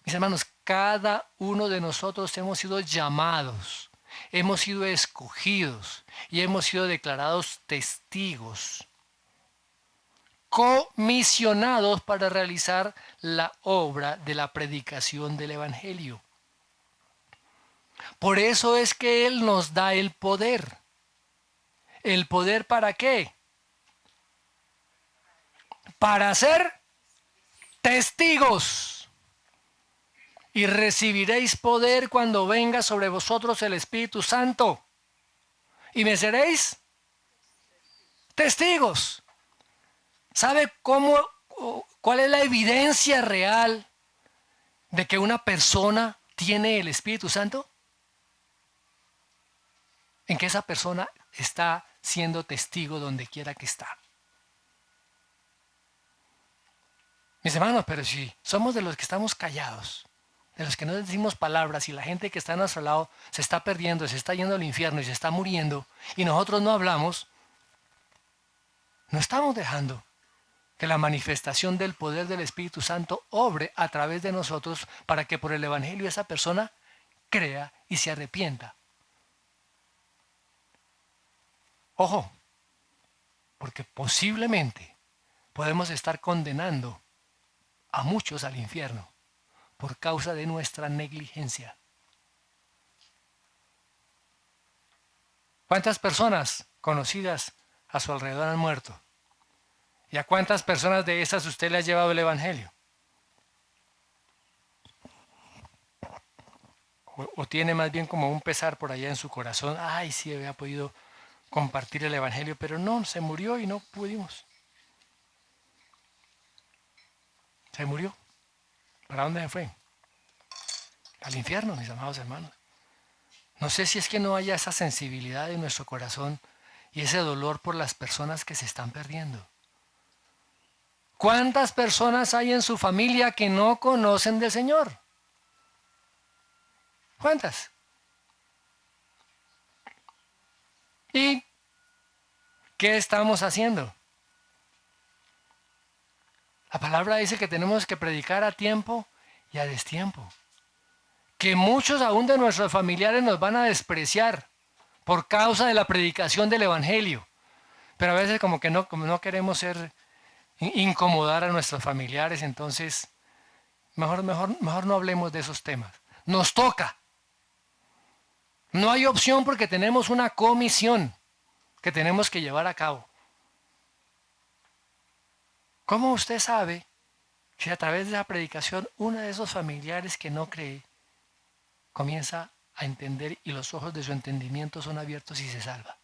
Speaker 1: Mis hermanos, cada uno de nosotros hemos sido llamados, hemos sido escogidos y hemos sido declarados testigos, comisionados para realizar la obra de la predicación del Evangelio. Por eso es que Él nos da el poder. ¿El poder para qué? Para ser testigos. Y recibiréis poder cuando venga sobre vosotros el Espíritu Santo. Y me seréis testigos. ¿Sabe cuál es la evidencia real de que una persona tiene el Espíritu Santo? En que esa persona está siendo testigo donde quiera que está. Mis hermanos, pero si somos de los que estamos callados, de los que no decimos palabras, y la gente que está a nuestro lado se está perdiendo, se está yendo al infierno y se está muriendo, y nosotros no hablamos, no estamos dejando que la manifestación del poder del Espíritu Santo obre a través de nosotros para que por el Evangelio esa persona crea y se arrepienta. Ojo, porque posiblemente podemos estar condenando a muchos al infierno por causa de nuestra negligencia. ¿Cuántas personas conocidas a su alrededor han muerto? ¿Y a cuántas personas de esas usted le ha llevado el Evangelio? O tiene más bien como un pesar por allá en su corazón. Ay, sí, había podido compartir el Evangelio, pero no, se murió y no pudimos. Se murió. ¿Para dónde se fue? Al infierno, mis amados hermanos. No sé si es que no haya esa sensibilidad en nuestro corazón y ese dolor por las personas que se están perdiendo. ¿Cuántas personas hay en su familia que no conocen del Señor? ¿Cuántas? ¿Y qué estamos haciendo? La palabra dice que tenemos que predicar a tiempo y a destiempo. Que muchos aún de nuestros familiares nos van a despreciar por causa de la predicación del Evangelio. Pero a veces como no queremos incomodar a nuestros familiares, entonces mejor no hablemos de esos temas. Nos toca. No hay opción porque tenemos una comisión que tenemos que llevar a cabo. ¿Cómo usted sabe si a través de la predicación uno de esos familiares que no cree comienza a entender y los ojos de su entendimiento son abiertos y se salva?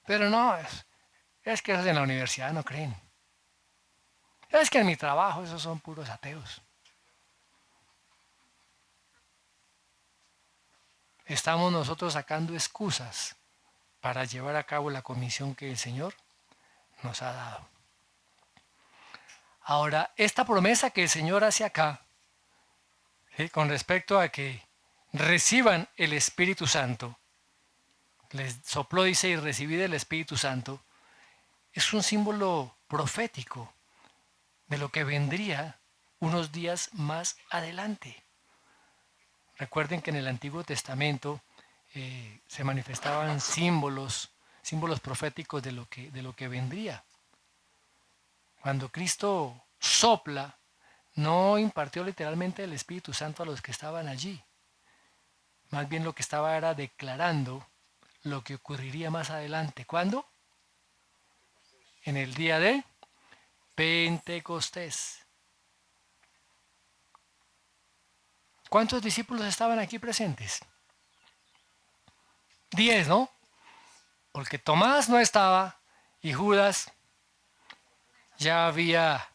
Speaker 1: Pero no, es que esos en la universidad no creen. Es que en mi trabajo esos son puros ateos. Estamos nosotros sacando excusas para llevar a cabo la comisión que el Señor nos ha dado. Ahora, esta promesa que el Señor hace acá, ¿sí?, con respecto a que reciban el Espíritu Santo, les sopló, dice, y recibid el Espíritu Santo, es un símbolo profético de lo que vendría unos días más adelante. Recuerden que en el Antiguo Testamento se manifestaban símbolos proféticos de lo que vendría. Cuando Cristo sopla, no impartió literalmente el Espíritu Santo a los que estaban allí. Más bien lo que estaba era declarando lo que ocurriría más adelante. ¿Cuándo? En el día de Pentecostés. ¿Cuántos discípulos estaban aquí presentes? 10, ¿no? Porque Tomás no estaba y Judas ya había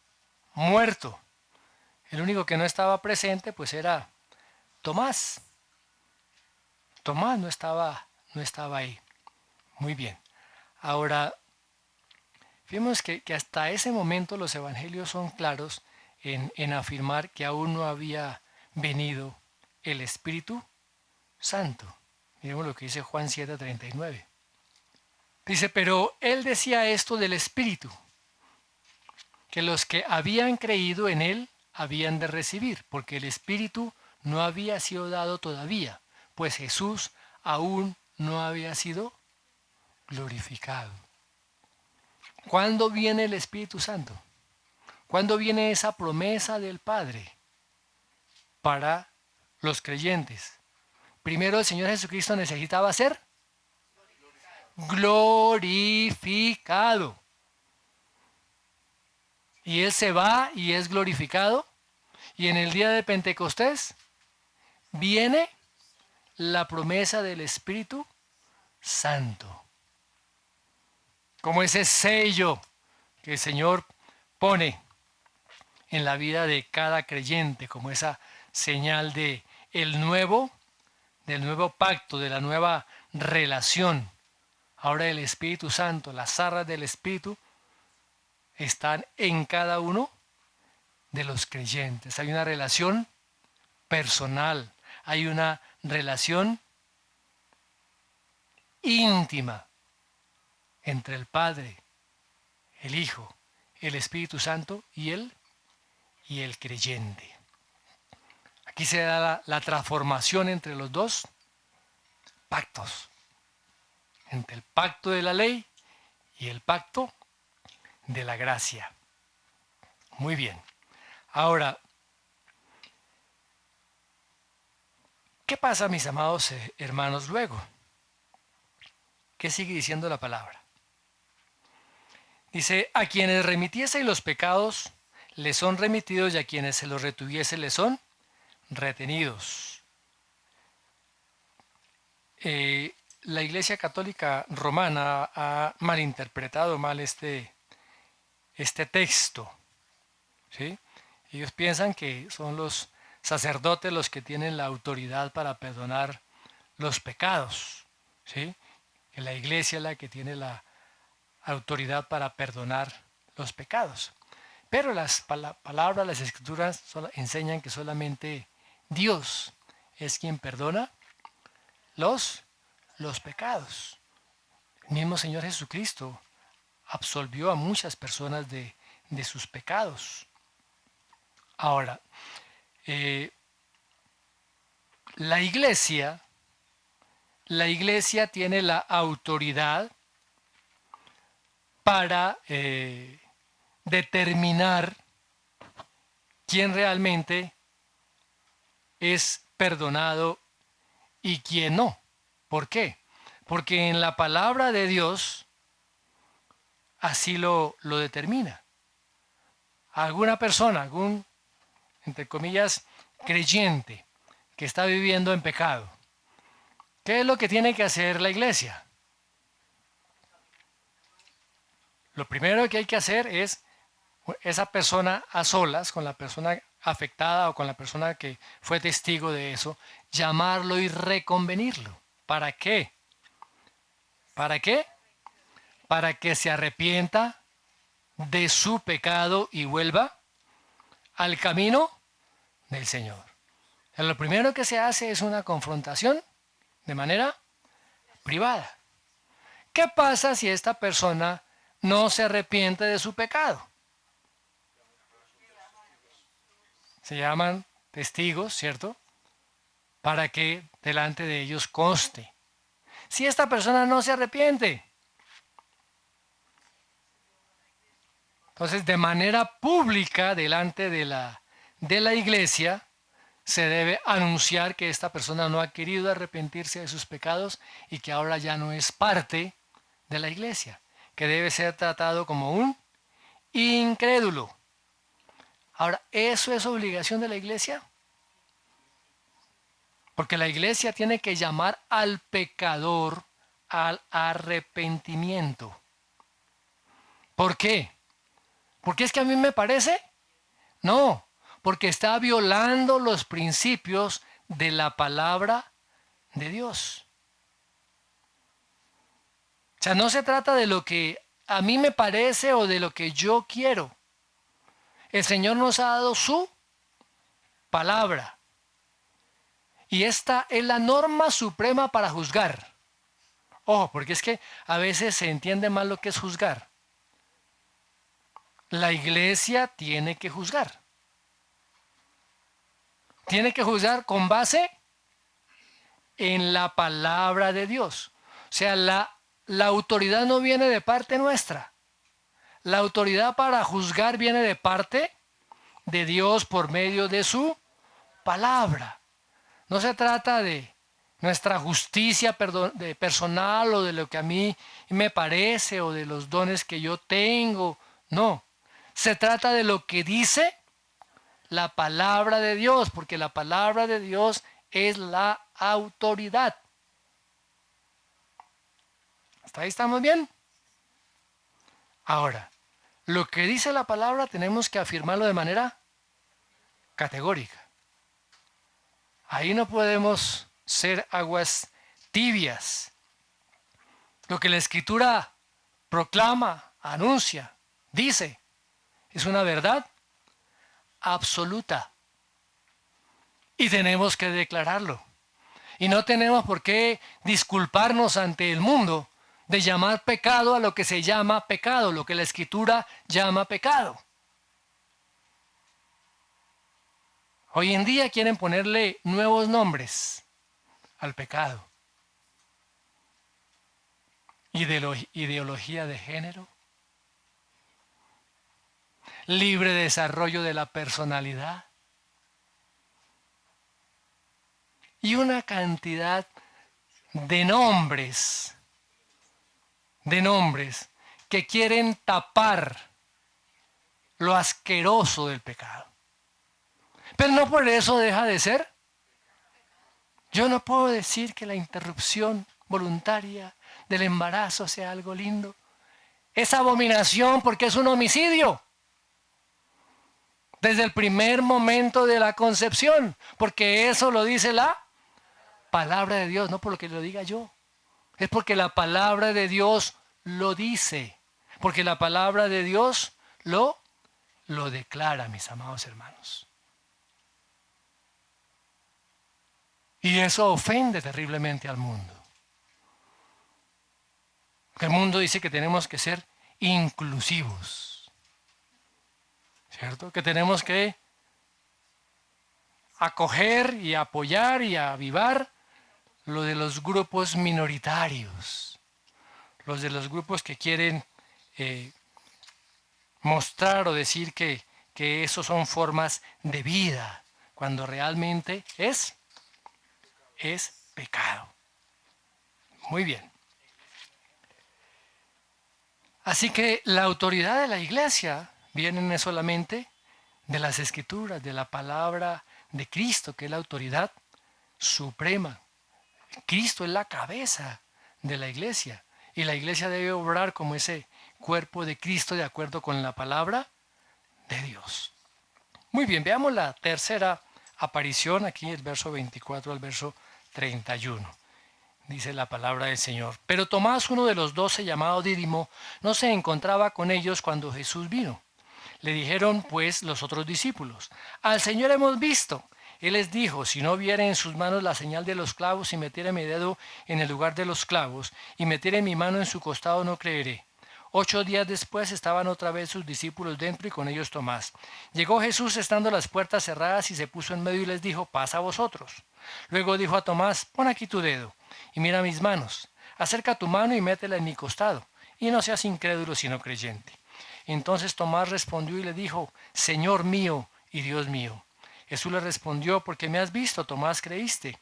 Speaker 1: muerto. El único que no estaba presente pues era Tomás. Tomás no estaba ahí. Muy bien. Ahora, vemos que hasta ese momento los evangelios son claros en afirmar que aún no había venido el Espíritu Santo. Miremos lo que dice Juan 7:39. Dice, pero él decía esto del Espíritu, que los que habían creído en él habían de recibir, porque el Espíritu no había sido dado todavía, pues Jesús aún no había sido glorificado. ¿Cuándo viene el Espíritu Santo? ¿Cuándo viene esa promesa del Padre para los creyentes? Primero el Señor Jesucristo necesitaba ser glorificado. Y Él se va y es glorificado. Y en el día de Pentecostés viene la promesa del Espíritu Santo. Como ese sello que el Señor pone en la vida de cada creyente, como esa señal del nuevo pacto, de la nueva relación. Ahora el Espíritu Santo, las arras del Espíritu están en cada uno de los creyentes. Hay una relación personal, hay una relación íntima entre el Padre, el Hijo, el Espíritu Santo y el creyente. Aquí se da la transformación entre los dos pactos, entre el pacto de la ley y el pacto de la gracia. Muy bien. Ahora, ¿qué pasa, mis amados hermanos, luego? ¿Qué sigue diciendo la palabra? Dice, a quienes remitiese los pecados les son remitidos y a quienes se los retuviese les son retenidos. La Iglesia Católica Romana ha malinterpretado mal este texto, ¿sí? Ellos piensan que son los sacerdotes los que tienen la autoridad para perdonar los pecados, ¿sí? Que la Iglesia es la que tiene la autoridad para perdonar los pecados. Pero las palabras, las escrituras enseñan que solamente Dios es quien perdona los pecados. El mismo Señor Jesucristo absolvió a muchas personas de sus pecados. Ahora, la iglesia tiene la autoridad para determinar quién realmente es perdonado y quién no. ¿Por qué? Porque en la palabra de Dios así lo determina. Alguna persona, algún, entre comillas, creyente que está viviendo en pecado, ¿qué es lo que tiene que hacer la iglesia? Lo primero que hay que hacer es esa persona a solas, con la persona afectada o con la persona que fue testigo de eso, llamarlo y reconvenirlo. ¿Para qué? ¿Para qué? Para que se arrepienta de su pecado y vuelva al camino del Señor. Lo primero que se hace es una confrontación de manera privada. ¿Qué pasa si esta persona no se arrepiente de su pecado? Se llaman testigos, ¿cierto? Para que delante de ellos conste. Si esta persona no se arrepiente, entonces de manera pública delante de la iglesia se debe anunciar que esta persona no ha querido arrepentirse de sus pecados y que ahora ya no es parte de la iglesia, que debe ser tratado como un incrédulo. Ahora, ¿eso es obligación de la iglesia? Porque la iglesia tiene que llamar al pecador al arrepentimiento. ¿Por qué? ¿Porque es que a mí me parece? No, porque está violando los principios de la palabra de Dios. O sea, no se trata de lo que a mí me parece o de lo que yo quiero. El Señor nos ha dado su palabra. Y esta es la norma suprema para juzgar. Ojo, porque es que a veces se entiende mal lo que es juzgar. La iglesia tiene que juzgar. Tiene que juzgar con base en la palabra de Dios. O sea, la autoridad no viene de parte nuestra. La autoridad para juzgar viene de parte de Dios por medio de su palabra. No se trata de nuestra justicia personal o de lo que a mí me parece o de los dones que yo tengo. No, se trata de lo que dice la palabra de Dios, porque la palabra de Dios es la autoridad. ¿Hasta ahí estamos bien? Ahora, lo que dice la palabra tenemos que afirmarlo de manera categórica. Ahí no podemos ser aguas tibias. Lo que la Escritura proclama, anuncia, dice, es una verdad absoluta. Y tenemos que declararlo. Y no tenemos por qué disculparnos ante el mundo de llamar pecado a lo que se llama pecado, lo que la Escritura llama pecado. Hoy en día quieren ponerle nuevos nombres al pecado. ideología de género, libre desarrollo de la personalidad y una cantidad de nombres que quieren tapar lo asqueroso del pecado. Pero no por eso deja de ser. Yo no puedo decir que la interrupción voluntaria del embarazo sea algo lindo. Es abominación porque es un homicidio. Desde el primer momento de la concepción. Porque eso lo dice la palabra de Dios, no por lo que lo diga yo. Es porque la palabra de Dios lo dice. Porque la palabra de Dios lo declara, mis amados hermanos. Y eso ofende terriblemente al mundo. El mundo dice que tenemos que ser inclusivos, ¿cierto? Que tenemos que acoger y apoyar y avivar lo de los grupos minoritarios, los de los grupos que quieren mostrar o decir que esos son formas de vida, cuando realmente es pecado. Muy bien. Así que la autoridad de la iglesia viene no solamente de las escrituras, de la palabra de Cristo, que es la autoridad suprema. Cristo es la cabeza de la iglesia y la iglesia debe obrar como ese cuerpo de Cristo de acuerdo con la palabra de Dios. Muy bien, veamos la tercera aparición, aquí el verso 24 al verso 31. Dice la palabra del Señor. Pero Tomás, uno de los 12, llamado Dídimo, no se encontraba con ellos cuando Jesús vino. Le dijeron pues los otros discípulos: al Señor hemos visto. Él les dijo: si no viere en sus manos la señal de los clavos y metiere mi dedo en el lugar de los clavos y metiere mi mano en su costado, no creeré. 8 días después estaban otra vez sus discípulos dentro y con ellos Tomás. Llegó Jesús estando las puertas cerradas y se puso en medio y les dijo: pasa a vosotros. Luego dijo a Tomás: pon aquí tu dedo y mira mis manos. Acerca tu mano y métela en mi costado. Y no seas incrédulo sino creyente. Entonces Tomás respondió y le dijo: Señor mío y Dios mío. Jesús le respondió: porque me has visto, Tomás, creíste.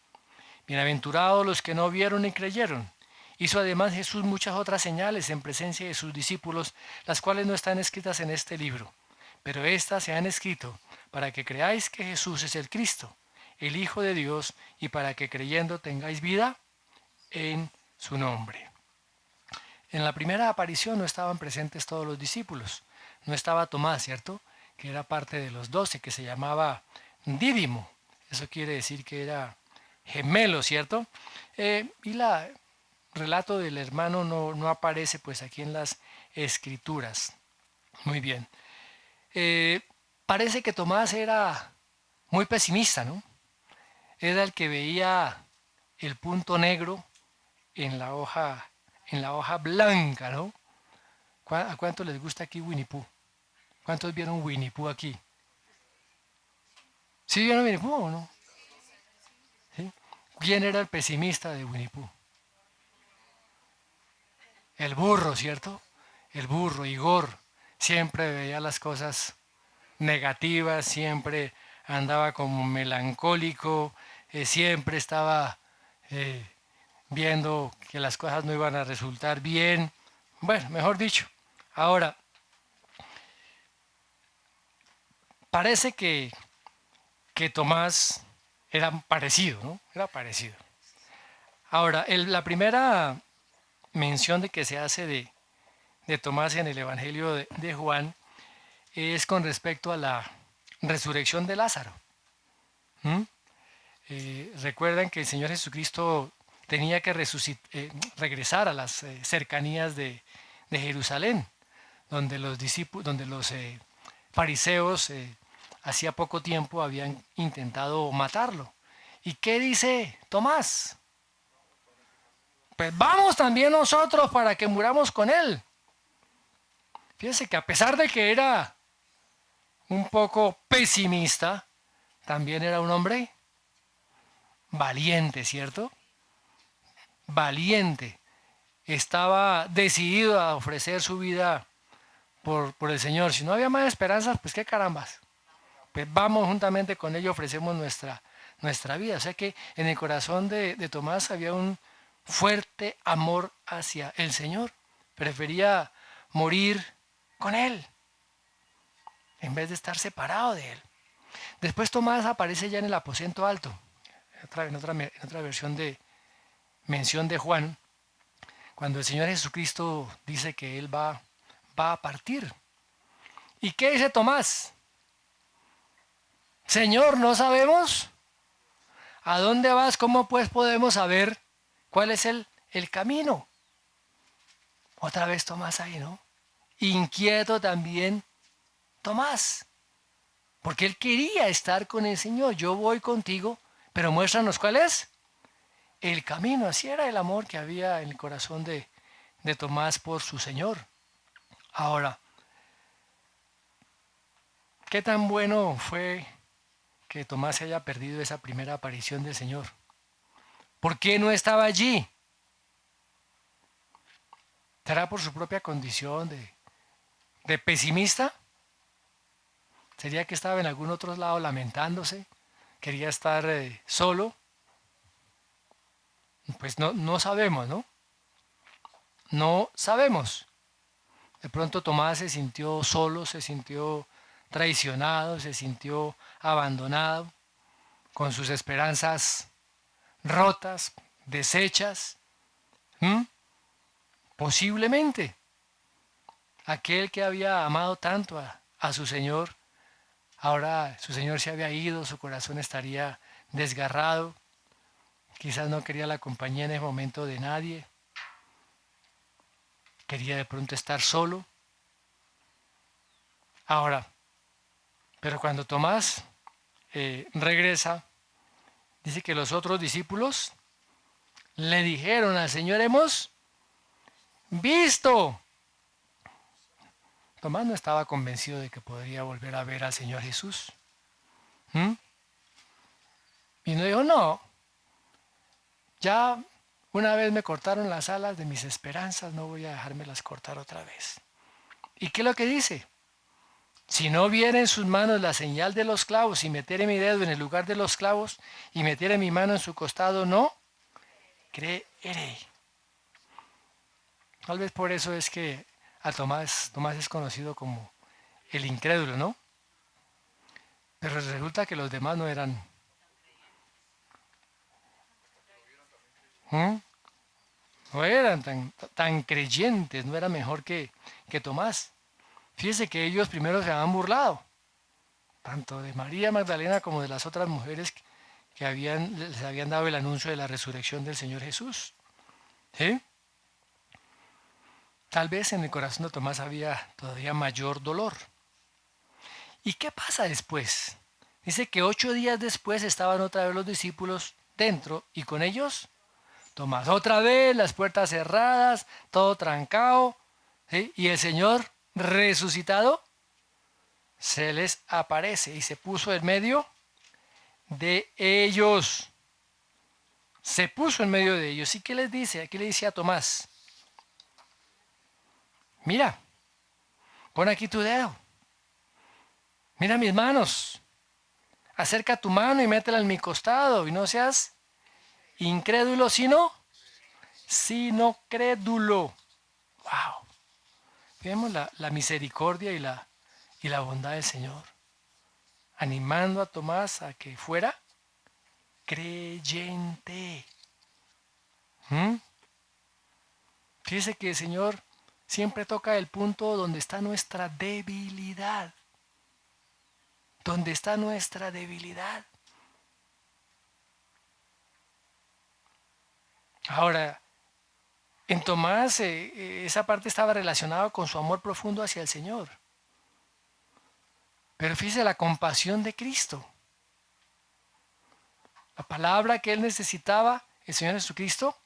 Speaker 1: Bienaventurados los que no vieron y creyeron. Hizo además Jesús muchas otras señales en presencia de sus discípulos, las cuales no están escritas en este libro. Pero éstas se han escrito para que creáis que Jesús es el Cristo, el Hijo de Dios, y para que creyendo tengáis vida en su nombre. En la primera aparición no estaban presentes todos los discípulos. No estaba Tomás, ¿cierto? Que era parte de los 12, que se llamaba Dídimo. Eso quiere decir que era gemelo, ¿cierto? Y el relato del hermano no aparece pues aquí en las escrituras. Muy bien. Parece que Tomás era muy pesimista, ¿no? Era el que veía el punto negro en la hoja blanca, ¿no? ¿A cuántos les gusta aquí Winnie Pooh? ¿Cuántos vieron Winnie Pooh aquí? ¿Sí vieron Winnie Pooh o no? ¿Sí? ¿Quién era el pesimista de Winnie Pooh? El burro, ¿cierto? El burro, Igor, siempre veía las cosas negativas, siempre andaba como melancólico, siempre estaba viendo que las cosas no iban a resultar bien. Bueno, mejor dicho, ahora, parece que Tomás era parecido, ¿no? Era parecido. Ahora, la primera mención de que se hace de Tomás en el Evangelio de Juan es con respecto a la resurrección de Lázaro. Recuerdan que el Señor Jesucristo tenía que regresar a las cercanías de Jerusalén, donde los fariseos hacía poco tiempo habían intentado matarlo. ¿Y qué dice Tomás? Pues vamos también nosotros para que muramos con él. Fíjense que a pesar de que era un poco pesimista, también era un hombre valiente, ¿cierto? Valiente. estaba decidido a ofrecer su vida por el Señor. Si no había más esperanzas, pues qué carambas. Pues vamos juntamente con ello, ofrecemos nuestra vida. O sea que en el corazón de Tomás había un fuerte amor hacia el Señor. Prefería morir con Él en vez de estar separado de Él. Después Tomás aparece ya en el aposento alto, en otra versión de mención de Juan, cuando el Señor Jesucristo dice que Él va a partir. ¿Y qué dice Tomás? Señor, ¿no sabemos a dónde vas? ¿Cómo pues podemos saber cuál es el camino? Otra vez Tomás ahí, ¿no? Inquieto también Tomás, porque él quería estar con el Señor. Yo voy contigo, pero muéstranos cuál es el camino. Así era el amor que había en el corazón de Tomás por su Señor. Ahora, ¿qué tan bueno fue que Tomás se haya perdido esa primera aparición del Señor? ¿Por qué no estaba allí? ¿Será por su propia condición de pesimista? ¿Sería que estaba en algún otro lado lamentándose? ¿Quería estar solo? Pues no sabemos, ¿no? No sabemos. De pronto Tomás se sintió solo, se sintió traicionado, se sintió abandonado, con sus esperanzas rotas, deshechas. ¿Mm? Posiblemente aquel que había amado tanto a su Señor, ahora su Señor se había ido, su corazón estaría desgarrado, quizás no quería la compañía en ese momento de nadie, quería de pronto estar solo. Ahora, pero cuando Tomás regresa, dice que los otros discípulos le dijeron al Señor, hemos visto. Tomás no estaba convencido de que podría volver a ver al Señor Jesús. ¿Mm? Y no dijo, no, ya una vez me cortaron las alas de mis esperanzas, no voy a dejármelas cortar otra vez. ¿Y qué es lo que dice? Si no viera en sus manos la señal de los clavos y metiere mi dedo en el lugar de los clavos y metiere mi mano en su costado, no creeré. Tal vez por eso es que a Tomás es conocido como el incrédulo, ¿no? Pero resulta que los demás no eran. ¿Mm? No eran tan creyentes, no era mejor que Tomás. Fíjese que ellos primero se habían burlado, tanto de María Magdalena como de las otras mujeres que les habían dado el anuncio de la resurrección del Señor Jesús. ¿Sí? Tal vez en el corazón de Tomás había todavía mayor dolor. ¿Y qué pasa después? Dice que 8 días después estaban otra vez los discípulos dentro y con ellos Tomás. Otra vez las puertas cerradas, todo trancado, ¿sí? Y el Señor resucitado se les aparece y se puso en medio de ellos. Se puso en medio de ellos. ¿Y qué les dice? Aquí le dice a Tomás, mira, pon aquí tu dedo. Mira mis manos. Acerca tu mano y métela en mi costado. Y no seas incrédulo, sino crédulo. Wow. Vemos la misericordia y la bondad del Señor, animando a Tomás a que fuera creyente. ¿Mm? Fíjese que el Señor siempre toca el punto donde está nuestra debilidad. Donde está nuestra debilidad. Ahora, en Tomás esa parte estaba relacionada con su amor profundo hacia el Señor. Pero fíjese la compasión de Cristo. La palabra que él necesitaba, el Señor Jesucristo,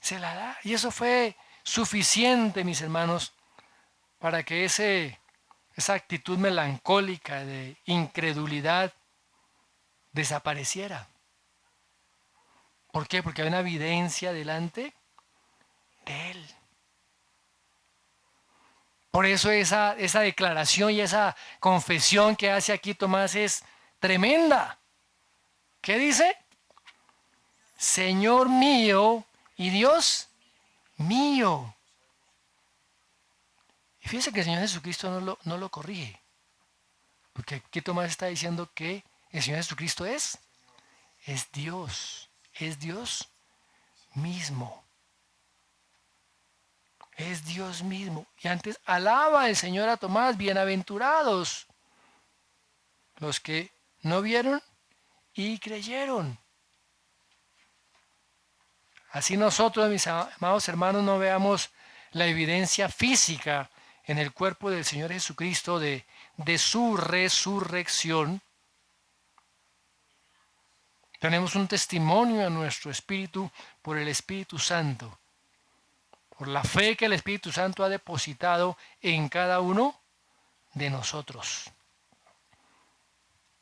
Speaker 1: se la da. Y eso fue suficiente, mis hermanos, para que esa actitud melancólica de incredulidad desapareciera. ¿Por qué? Porque hay una evidencia delante de Él. Por eso esa declaración y esa confesión que hace aquí Tomás es tremenda. ¿Qué dice? Señor mío y Dios mío. Y fíjese que el Señor Jesucristo no lo corrige. Porque aquí Tomás está diciendo que el Señor Jesucristo es Dios. Es Dios mismo. Es Dios mismo. Y antes alaba el Señor a Tomás, bienaventurados los que no vieron y creyeron. Así nosotros, mis amados hermanos, no veamos la evidencia física en el cuerpo del Señor Jesucristo de su resurrección. Tenemos un testimonio en nuestro espíritu por el Espíritu Santo, por la fe que el Espíritu Santo ha depositado en cada uno de nosotros.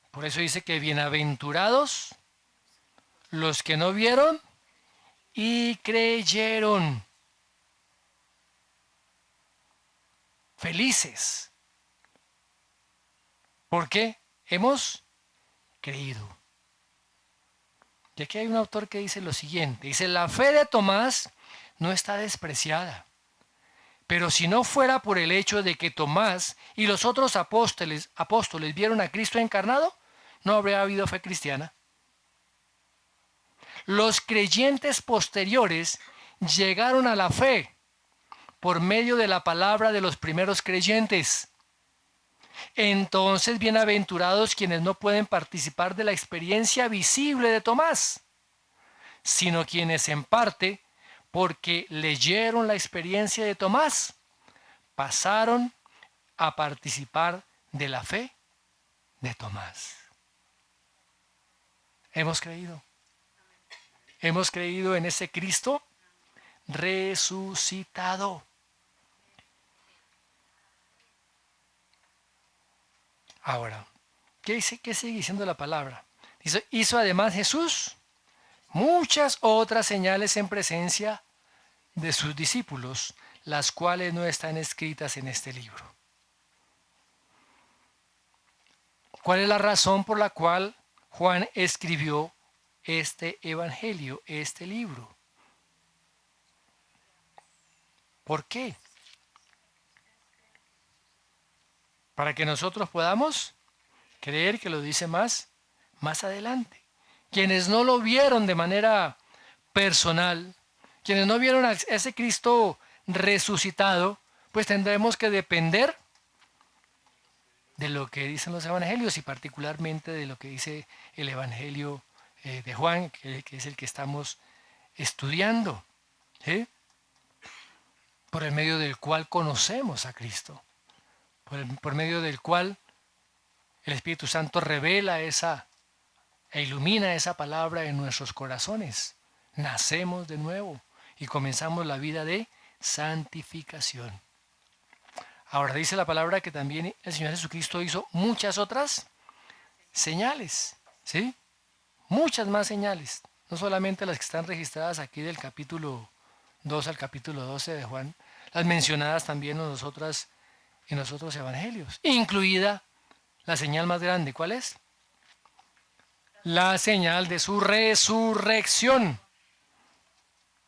Speaker 1: Por eso dice que bienaventurados los que no vieron y creyeron. Felices. ¿Por qué? Hemos creído. Y aquí hay un autor que dice lo siguiente. Dice, la fe de Tomás no está despreciada. Pero si no fuera por el hecho de que Tomás y los otros apóstoles vieron a Cristo encarnado, no habría habido fe cristiana. Los creyentes posteriores llegaron a la fe por medio de la palabra de los primeros creyentes. Entonces, bienaventurados quienes no pueden participar de la experiencia visible de Tomás, sino quienes en parte, porque leyeron la experiencia de Tomás, pasaron a participar de la fe de Tomás. Hemos creído. Hemos creído en ese Cristo resucitado. Ahora, ¿qué sigue diciendo la palabra? Dice, hizo además Jesús muchas otras señales en presencia de sus discípulos, las cuales no están escritas en este libro. ¿Cuál es la razón por la cual Juan escribió este evangelio, este libro? ¿Por qué? Para que nosotros podamos creer que lo dice más adelante. Quienes no lo vieron de manera personal, quienes no vieron a ese Cristo resucitado, pues tendremos que depender de lo que dicen los evangelios y particularmente de lo que dice el evangelio de Juan, que es el que estamos estudiando, ¿sí? Por el medio del cual conocemos a Cristo, por medio del cual el Espíritu Santo revela e ilumina esa palabra en nuestros corazones. Nacemos de nuevo y comenzamos la vida de santificación. Ahora dice la palabra que también el Señor Jesucristo hizo muchas otras señales, ¿sí? Muchas más señales, no solamente las que están registradas aquí del capítulo 2 al capítulo 12 de Juan, las mencionadas también en los otros evangelios, incluida la señal más grande. ¿Cuál es? La señal de su resurrección.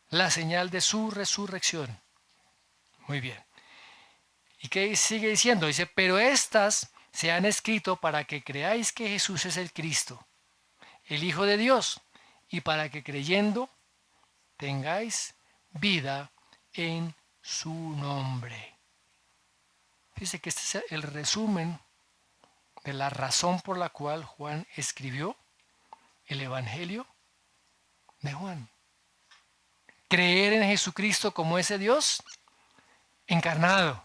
Speaker 1: La señal de su resurrección. Muy bien. ¿Y qué sigue diciendo? Dice, pero estas se han escrito para que creáis que Jesús es el Cristo, el Hijo de Dios, y para que creyendo tengáis vida en su nombre. Fíjese que este es el resumen de la razón por la cual Juan escribió el Evangelio de Juan. Creer en Jesucristo como ese Dios encarnado.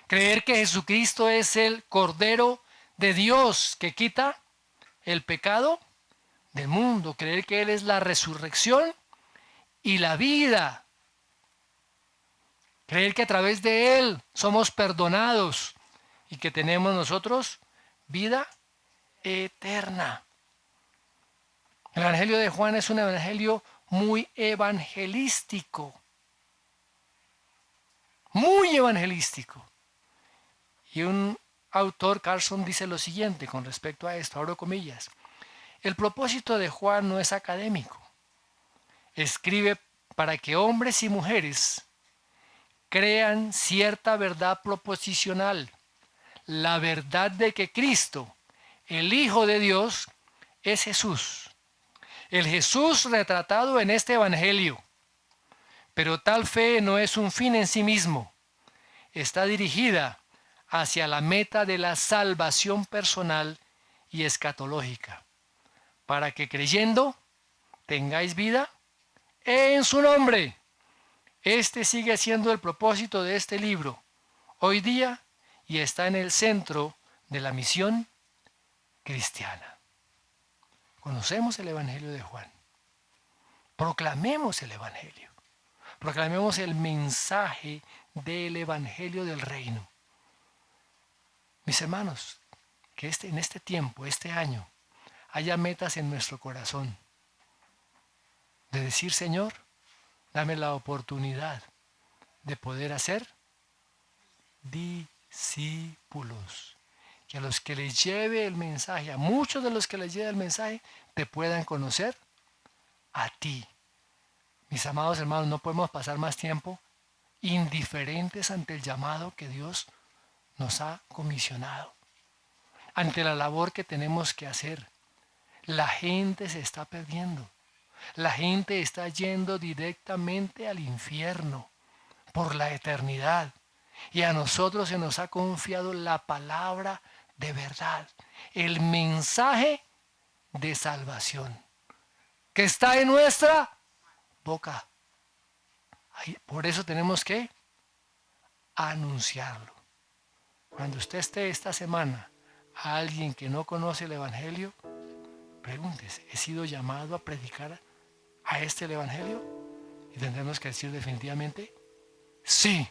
Speaker 1: Creer que Jesucristo es el Cordero de Dios que quita el pecado del mundo. Creer que Él es la resurrección y la vida. Creer que a través de Él somos perdonados y que tenemos nosotros vida eterna. El Evangelio de Juan es un evangelio muy evangelístico. muy evangelístico. Y un autor, Carson, dice lo siguiente con respecto a esto, abro comillas: el propósito de Juan no es académico. Escribe para que hombres y mujeres crean cierta verdad proposicional, la verdad de que Cristo, el Hijo de Dios, es Jesús. El Jesús retratado en este Evangelio. Pero tal fe no es un fin en sí mismo. Está dirigida hacia la meta de la salvación personal y escatológica, para que creyendo tengáis vida en su nombre. Este sigue siendo el propósito de este libro hoy día y está en el centro de la misión cristiana. Conocemos el Evangelio de Juan. Proclamemos el Evangelio. Proclamemos el mensaje del Evangelio del Reino. Mis hermanos, que en este tiempo, este año, haya metas en nuestro corazón de decir: Señor, dame la oportunidad de poder hacer discípulos. Que a los que les lleve el mensaje, a muchos de los que les lleve el mensaje, te puedan conocer a ti. Mis amados hermanos, no podemos pasar más tiempo indiferentes ante el llamado que Dios nos ha comisionado, ante la labor que tenemos que hacer. La gente se está perdiendo. La gente está yendo directamente al infierno por la eternidad. Y a nosotros se nos ha confiado la palabra de verdad, el mensaje de salvación, que está en nuestra boca. Por eso tenemos que anunciarlo. Cuando usted esté esta semana a alguien que no conoce el Evangelio, pregúntese: ¿he sido llamado a predicar a este el Evangelio? Y tendremos que decir definitivamente: sí.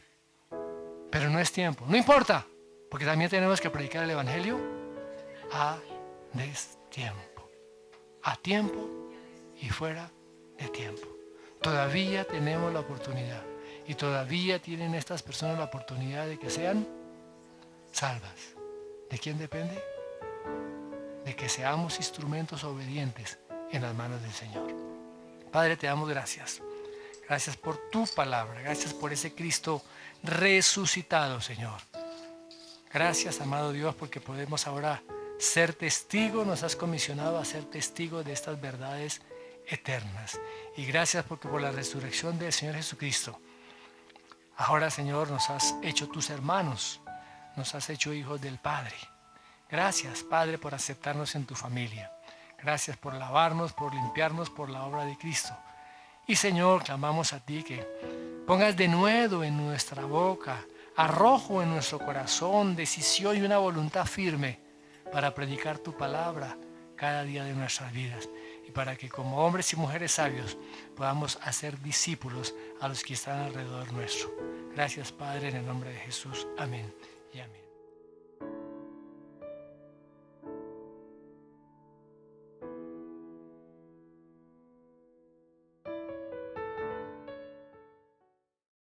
Speaker 1: Pero no es tiempo. No importa, porque también tenemos que predicar el Evangelio a destiempo. A tiempo y fuera de tiempo. Todavía tenemos la oportunidad. Y todavía tienen estas personas la oportunidad de que sean salvas. ¿De quién depende? De que seamos instrumentos obedientes en las manos del Señor. Padre, te damos gracias. Gracias por tu palabra. Gracias por ese Cristo resucitado, Señor. Gracias, amado Dios, porque podemos ahora ser testigos. Nos has comisionado a ser testigos de estas verdades eternas. Y gracias porque por la resurrección del Señor Jesucristo, ahora, Señor, nos has hecho tus hermanos. Nos has hecho hijos del Padre. Gracias, Padre, por aceptarnos en tu familia. Gracias por lavarnos, por limpiarnos por la obra de Cristo. Y, Señor, clamamos a ti que pongas de nuevo en nuestra boca, arrojo en nuestro corazón, decisión y una voluntad firme para predicar tu palabra cada día de nuestras vidas. Y para que como hombres y mujeres sabios podamos hacer discípulos a los que están alrededor nuestro. Gracias, Padre, en el nombre de Jesús. Amén y amén.